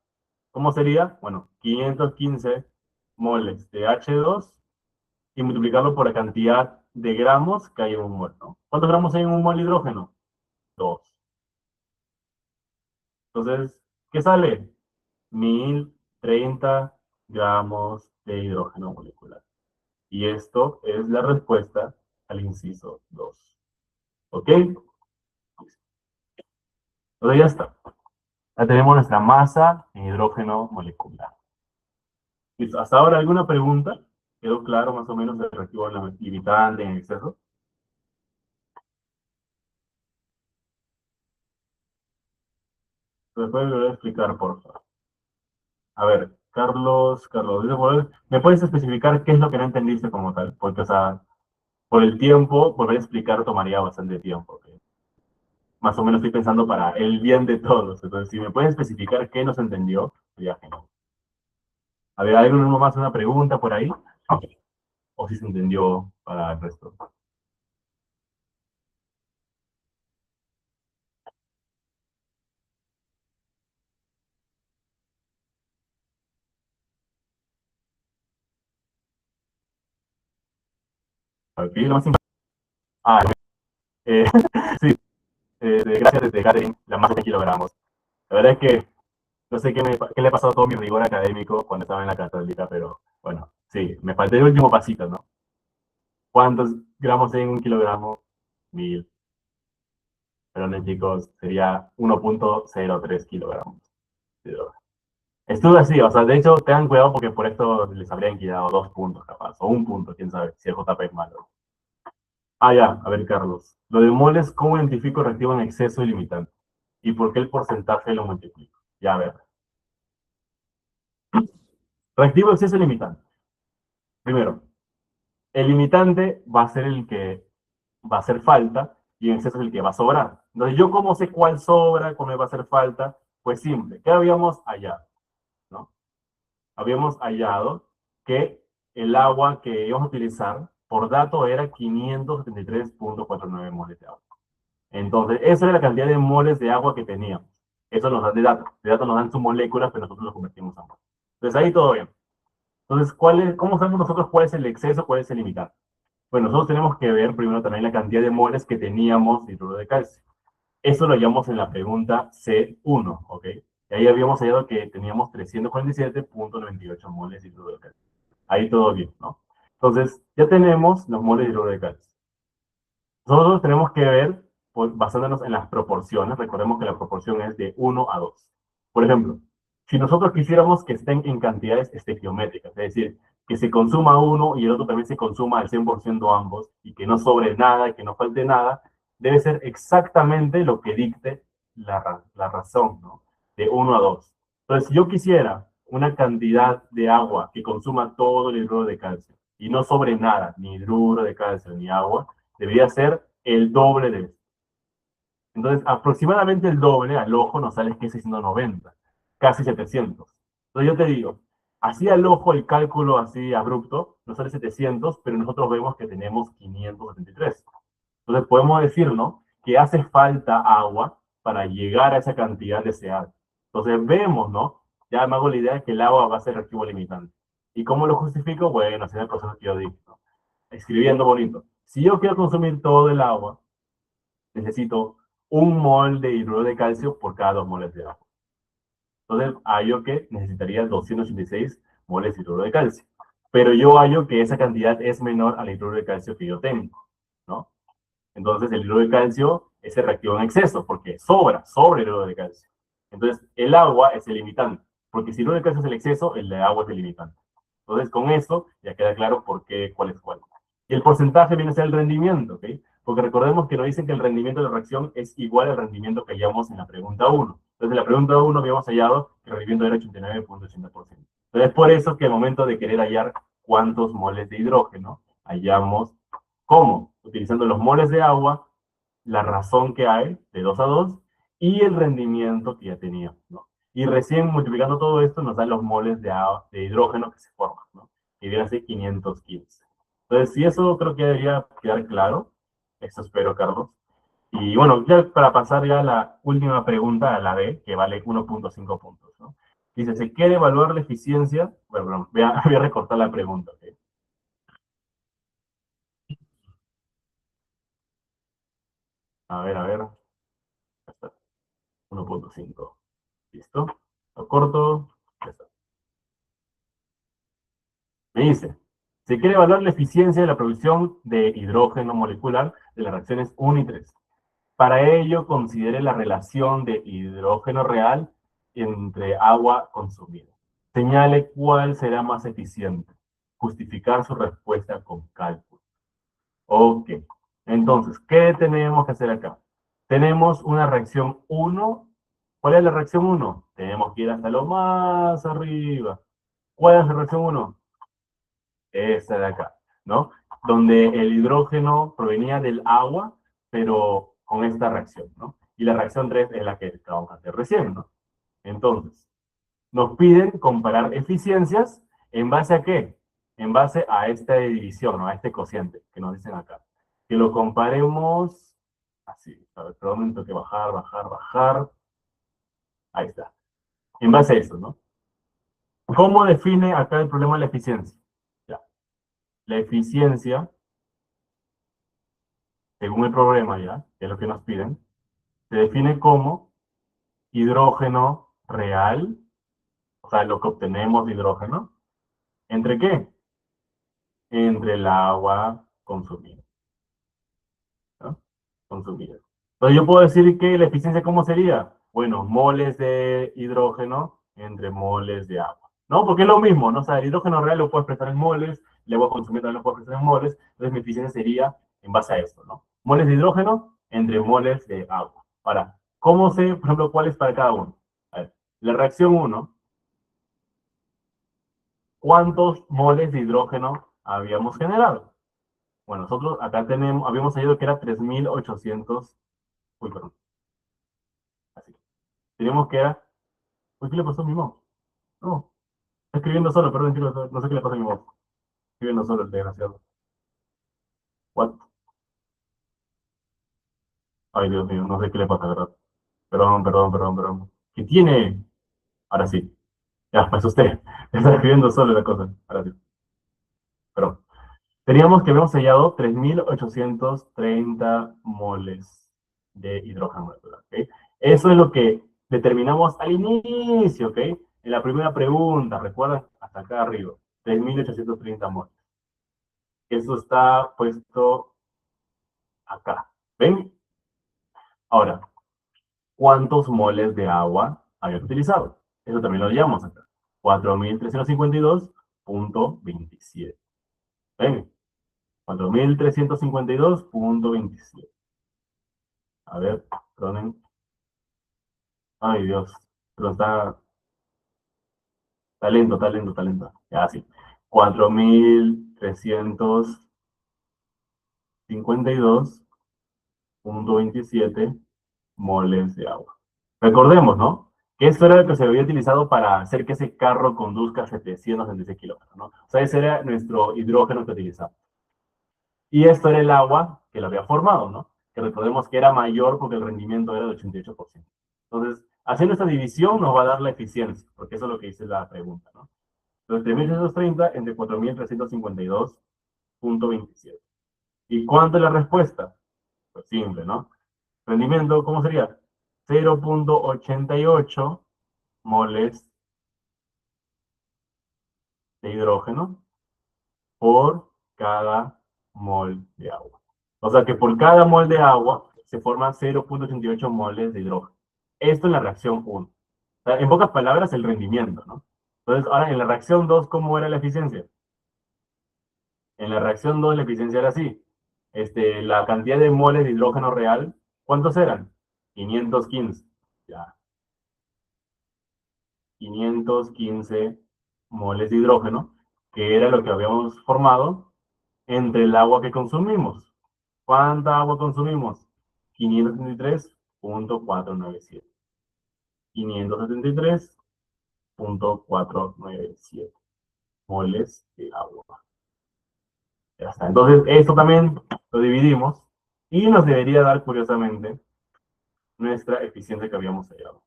¿cómo sería? Bueno, 515 moles de H2 y multiplicarlo por la cantidad de gramos que hay en un mol, ¿no? ¿Cuántos gramos hay en un mol de hidrógeno? 2. Entonces, ¿qué sale? 1030 gramos de hidrógeno molecular. Y esto es la respuesta al inciso 2. ¿Ok? Entonces ya está. Ya tenemos nuestra masa en hidrógeno molecular. ¿Listo? ¿Hasta ahora alguna pregunta? ¿Quedó claro más o menos el reactivo limitante en exceso? ¿Me puedes volver a explicar, por favor? A ver, Carlos, ¿me puedes especificar qué es lo que no entendiste como tal? Porque, o sea, por el tiempo, volver a explicar tomaría bastante tiempo. ¿Ok? Más o menos estoy pensando para el bien de todos. Entonces, si me puedes especificar qué no se entendió, sería genial. A ver, ¿hay alguno más una pregunta por ahí? ¿O si se entendió para el resto? Ok, lo más importante. Ah, eh, sí, gracias desde Karen, la más de kilogramos. La verdad es que no sé qué le ha pasado a todo mi rigor académico cuando estaba en la católica, pero bueno, sí, me falté el último pasito, ¿no? ¿Cuántos gramos hay en un kilogramo? 1000. Perdón, chicos, sería 1,03 kilogramos. Estuve así, o sea, de hecho, tengan cuidado porque por esto les habrían quedado 2 puntos capaz, o 1 punto, quién sabe, si el JP es malo. Ah, ya, a ver, Carlos. Lo de moles, ¿cómo identifico reactivo en exceso y limitante? ¿Y por qué el porcentaje lo multiplico? Ya, a ver. Reactivo, exceso y limitante. Primero, el limitante va a ser el que va a hacer falta y en exceso es el que va a sobrar. Entonces, ¿yo cómo sé cuál sobra, cuál me va a hacer falta? Pues simple. ¿Qué habíamos hallado? ¿No? Habíamos hallado que el agua que íbamos a utilizar por dato era 573,49 moles de agua. Entonces, esa era la cantidad de moles de agua que teníamos. Eso nos da de datos. De datos nos dan sus moléculas, pero nosotros lo convertimos a moles. Entonces, ahí todo bien. Entonces, ¿cómo sabemos nosotros cuál es el exceso, cuál es el limitante? Bueno, nosotros tenemos que ver primero también la cantidad de moles que teníamos de hidruro de calcio. Eso lo llamamos en la pregunta C1, ¿ok? Y ahí habíamos hallado que teníamos 347,98 moles de hidruro de calcio. Ahí todo bien, ¿no? Entonces, ya tenemos los moles de hidruro de calcio. Nosotros tenemos que ver, pues, basándonos en las proporciones. Recordemos que la proporción es de 1 a 2. Por ejemplo, Si nosotros quisiéramos que estén en cantidades estequiométricas, es decir, que se consuma uno y el otro también se consuma al 100% ambos, y que no sobre nada, y que no falte nada, debe ser exactamente lo que dicte la razón, ¿no? De 1 a 2. Entonces, si yo quisiera una cantidad de agua que consuma todo el hidruro de calcio, y no sobre nada, ni hidruro de calcio, ni agua, debería ser el doble de esto. Entonces, aproximadamente el doble al ojo nos sale que es 690, casi 700. Entonces yo te digo, así al ojo el cálculo así abrupto nos sale 700, pero nosotros vemos que tenemos 573. Entonces podemos decir, ¿no? Que hace falta agua para llegar a esa cantidad deseada. Entonces vemos, ¿no? Ya me hago la idea de que el agua va a ser reactivo limitante. ¿Y cómo lo justifico? Bueno, así es el proceso que yo digo, ¿no? Escribiendo bonito. Si yo quiero consumir todo el agua, necesito 1 mol de hidruro de calcio por cada 2 moles de agua. Entonces, hallo que necesitaría 286 moles de hidruro de calcio. Pero yo hallo que esa cantidad es menor al hidruro de calcio que yo tengo, ¿no? Entonces, el hidruro de calcio es el reactivo en exceso, porque sobra el hidruro de calcio. Entonces, el agua es el limitante, porque si el hidruro de calcio es el exceso, el de agua es el limitante. Entonces, con eso ya queda claro por qué, cuál es cuál. Y el porcentaje viene a ser el rendimiento, ¿ok? Porque recordemos que nos dicen que el rendimiento de la reacción es igual al rendimiento que hallamos en la pregunta 1. Entonces, en la pregunta 1 habíamos hallado que el rendimiento era 89,80%. Entonces, por eso que al momento de querer hallar cuántos moles de hidrógeno, hallamos cómo, utilizando los moles de agua, la razón que hay de 2 a 2 y el rendimiento que ya tenía, ¿no? Y recién multiplicando todo esto nos dan los moles de hidrógeno que se forman, ¿no? Que viene a ser 515. Entonces, sí, eso creo que debería quedar claro. Eso espero, Carlos. Y bueno, ya para pasar ya a la última pregunta, a la B, que vale 1,5 puntos, ¿no? Dice, ¿se quiere evaluar la eficiencia? Bueno, voy a recortar la pregunta, ¿ok? A ver, 1,5. ¿Listo? Lo corto. Ya está. Me dice, se quiere evaluar la eficiencia de la producción de hidrógeno molecular de las reacciones 1 y 3. Para ello, considere la relación de hidrógeno real entre agua consumida. Señale cuál será más eficiente. Justificar su respuesta con cálculo. Ok. Entonces, ¿qué tenemos que hacer acá? Tenemos una reacción 1. ¿Cuál es la reacción 1? Tenemos que ir hasta lo más arriba. ¿Cuál es la reacción 1? Esta de acá, ¿no? Donde el hidrógeno provenía del agua, pero con esta reacción, ¿no? Y la reacción 3 es la que acabamos de hacer recién, ¿no? Entonces, nos piden comparar eficiencias en base a qué? En base a esta división, ¿no? A este cociente que nos dicen acá. Que lo comparemos así. A ver, perdón, tengo que bajar, bajar, bajar. Ahí está. En base a eso, ¿no? ¿Cómo define acá el problema de la eficiencia? Ya. La eficiencia, según el problema ya, que es lo que nos piden, se define como hidrógeno real, o sea, lo que obtenemos de hidrógeno, ¿entre qué? Entre el agua consumida, ¿no? Consumida. Entonces yo puedo decir que la eficiencia, ¿cómo sería? Bueno, moles de hidrógeno entre moles de agua, ¿no? Porque es lo mismo, ¿no? O sea, el hidrógeno real lo puedo expresar en moles, el agua consumida también lo puedo expresar en moles, entonces mi eficiencia sería en base a esto, ¿no? Moles de hidrógeno entre moles de agua. Ahora, ¿cómo sé, por ejemplo, cuál es para cada uno? A ver, la reacción 1, ¿cuántos moles de hidrógeno habíamos generado? Bueno, nosotros acá tenemos, habíamos salido que era 3.800, uy, perdón, así. Teníamos que era, uy, ¿qué le pasó a mi mouse? No, está escribiendo solo, perdón, no sé qué le pasa a mi mouse. Escribiendo solo el desgraciado. What? Ay, Dios mío, no sé qué le pasa, ¿verdad? Perdón, perdón, perdón, perdón. ¿Qué tiene? Ahora sí. Ya, me asusté. Está escribiendo solo la cosa. Ahora sí. Perdón. Teníamos que habíamos sellado 3.830 moles de hidrógeno molecular, ¿ok? Eso es lo que determinamos al inicio, ¿ok? En la primera pregunta, recuerda, hasta acá arriba, 3.830 moles. Eso está puesto acá, ¿ven? Ahora, ¿cuántos moles de agua había utilizado? Eso también lo hallamos acá. 4.352.27. ¿Ven? 4.352.27. A ver, perdonen. Ay, Dios. Pero está lento, está lento, está lento. Ya, sí. 4.352.27 moles de agua. Recordemos, ¿no? Que esto era lo que se había utilizado para hacer que ese carro conduzca a 766 kilómetros, ¿no? O sea, ese era nuestro hidrógeno que utilizamos. Y esto era el agua que lo había formado, ¿no? Que recordemos que era mayor porque el rendimiento era de 88%. Entonces, haciendo esta división nos va a dar la eficiencia, porque eso es lo que dice la pregunta, ¿no? Entonces, 3.330 entre 4.352.27. ¿Y cuánto es la respuesta? Pues simple, ¿no? Rendimiento, ¿cómo sería? 0.88 moles de hidrógeno por cada mol de agua. O sea que por cada mol de agua se forman 0.88 moles de hidrógeno. Esto es la reacción 1. O sea, en pocas palabras, el rendimiento, ¿no? Entonces, ahora en la reacción 2, ¿cómo era la eficiencia? En la reacción 2 la eficiencia era así. La cantidad de moles de hidrógeno real, ¿cuántos eran? 515. Ya, 515 moles de hidrógeno, que era lo que habíamos formado entre el agua que consumimos. ¿Cuánta agua consumimos? 573.497. 573.497 moles de agua. Ya está. Entonces, esto también lo dividimos y nos debería dar, curiosamente, nuestra eficiencia que habíamos hallado,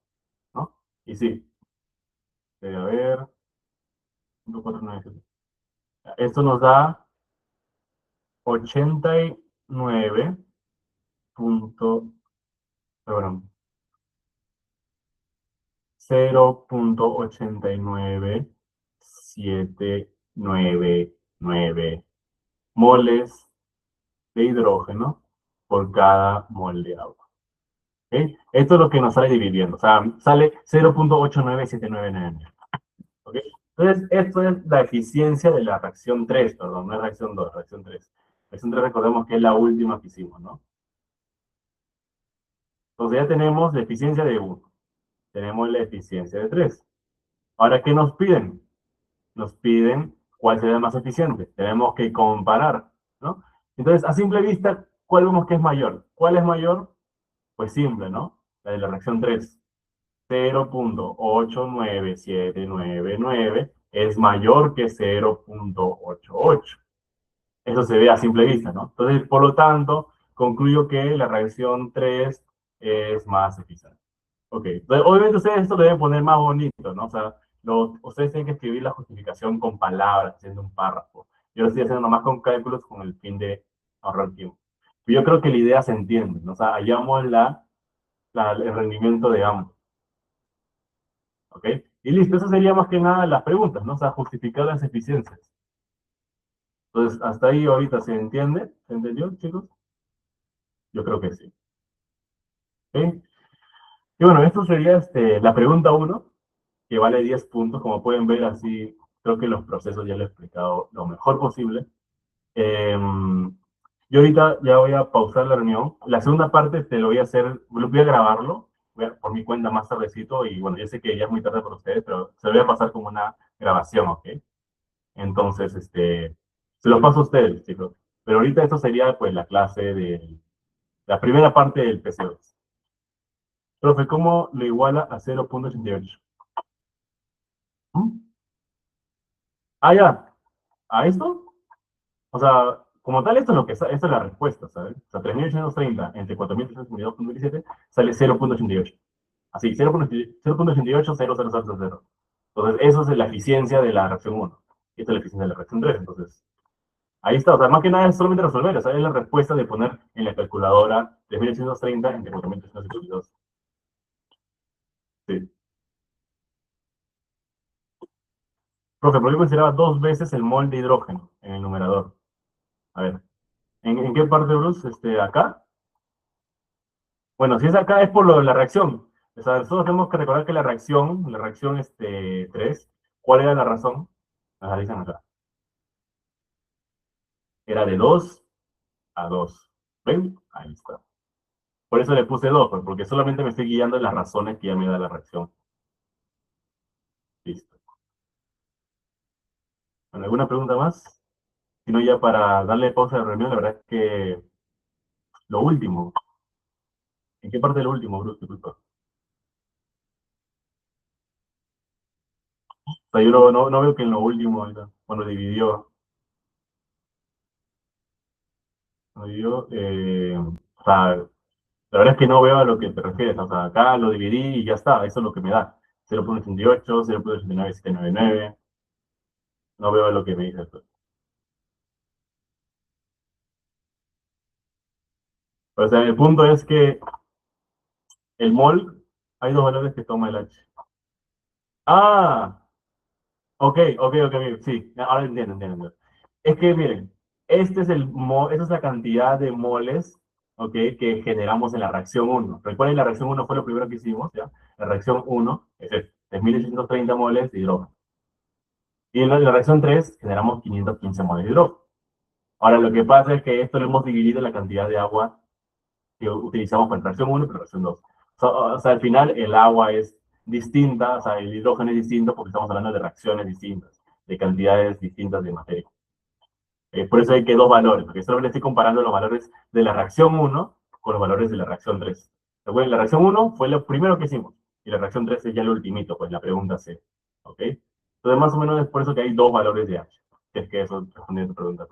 ¿no? Y sí, debe haber 0.497. Esto nos da 89 punto, perdón, 0.89799 moles de hidrógeno por cada mol de agua. ¿Okay? Esto es lo que nos sale dividiendo. O sea, sale 0.897999. ¿Okay? Entonces, esto es la eficiencia de la reacción 3, perdón, no es reacción 2, reacción 3. Reacción 3 recordemos que es la última que hicimos, ¿no? Entonces ya tenemos la eficiencia de 1. Tenemos la eficiencia de 3. Ahora, ¿qué nos piden? Nos piden cuál sería más eficiente. Tenemos que comparar, ¿no? Entonces, a simple vista, ¿cuál vemos que es mayor? ¿Cuál es mayor? Pues simple, ¿no? La de la reacción 3. 0.89799 es mayor que 0.88. Eso se ve a simple vista, ¿no? Entonces, por lo tanto, concluyo que la reacción 3 es más eficiente. Ok, entonces, obviamente ustedes esto lo deben poner más bonito, ¿no? O sea, ustedes tienen que escribir la justificación con palabras, haciendo un párrafo. Yo lo estoy haciendo nomás con cálculos con el fin de ahorrar tiempo. Pero yo creo que la idea se entiende, ¿no? O sea, hallamos el rendimiento de ambos, ¿ok? Y listo, eso sería más que nada las preguntas, ¿no? O sea, justificar las eficiencias. Entonces, hasta ahí ahorita se entiende, ¿se entendió, chicos? Yo creo que sí. ¿Ok? Y bueno, esto sería la pregunta 1, que vale 10 puntos. Como pueden ver, así creo que los procesos ya lo he explicado lo mejor posible. Yo ahorita ya voy a pausar la reunión. La segunda parte te lo voy a hacer, voy a grabarlo por mi cuenta más tardecito. Y bueno, yo sé que ya es muy tarde para ustedes, pero se lo voy a pasar como una grabación, ¿ok? Entonces, se lo paso a ustedes, chicos. Pero ahorita esto sería pues la clase de la primera parte del PC2. Profe, ¿cómo lo iguala a 0.88? ¿Mm? Ah, ya. ¿A esto? O sea, como tal, esto es lo que esta es la respuesta, ¿sabes? O sea, 3.830 entre 4.322.27 sale 0.88. Así, 0.88, 0.0000. Entonces, eso es la eficiencia de la reacción 1. Y esta es la eficiencia de la reacción 3. Entonces, ahí está. O sea, más que nada es solamente resolver. O sea, es la respuesta de poner en la calculadora 3.830 entre 4.322. Sí. Profe, ¿por qué consideraba dos veces el mol de hidrógeno en el numerador? A ver, ¿en qué parte, Bruce? ¿Acá? Bueno, si es acá es por lo de la reacción. O sea, nosotros tenemos que recordar que la reacción 3, ¿cuál era la razón? Nos la dicen acá. Era de 2 a 2. ¿Ven? Ahí está. Por eso le puse 2, pues, porque solamente me estoy guiando en las razones que ya me da la reacción. Listo. Bueno, ¿alguna pregunta más? Si no, ya para darle pausa a la reunión, la verdad es que lo último. ¿En qué parte de lo último, Bruce? Disculpa. O sea, yo no veo que en lo último, ahorita, o sea, la verdad es que no veo a lo que te refieres. O sea, acá lo dividí y ya está, eso es lo que me da. 0.88, 0.89799. No veo lo que me dices. Pues. O sea, el punto es que el mol, hay dos valores que toma el H. Ah, ok, sí, ahora entiendo. Es que miren, esta es la cantidad de moles, ok, que generamos en la reacción uno. Recuerden, la reacción uno fue lo primero que hicimos, ¿ya? La reacción uno es 3.830 moles de hidrógeno. Y en la reacción 3 generamos 515 moles de hidrógeno. Ahora, lo que pasa es que esto lo hemos dividido en la cantidad de agua que utilizamos para la reacción uno y para la reacción 2. O sea, al final el agua es distinta, o sea, el hidrógeno es distinto porque estamos hablando de reacciones distintas, de cantidades distintas de materia. Por eso hay que dos valores, porque solo le estoy comparando los valores de la reacción uno con los valores de la reacción 3. Recuerden, la reacción uno fue lo primero que hicimos, y la reacción 3 es ya lo ultimito, pues la pregunta C. ¿Ok? Entonces, más o menos es por eso que hay dos valores de H. Si es que eso responde a tu pregunta.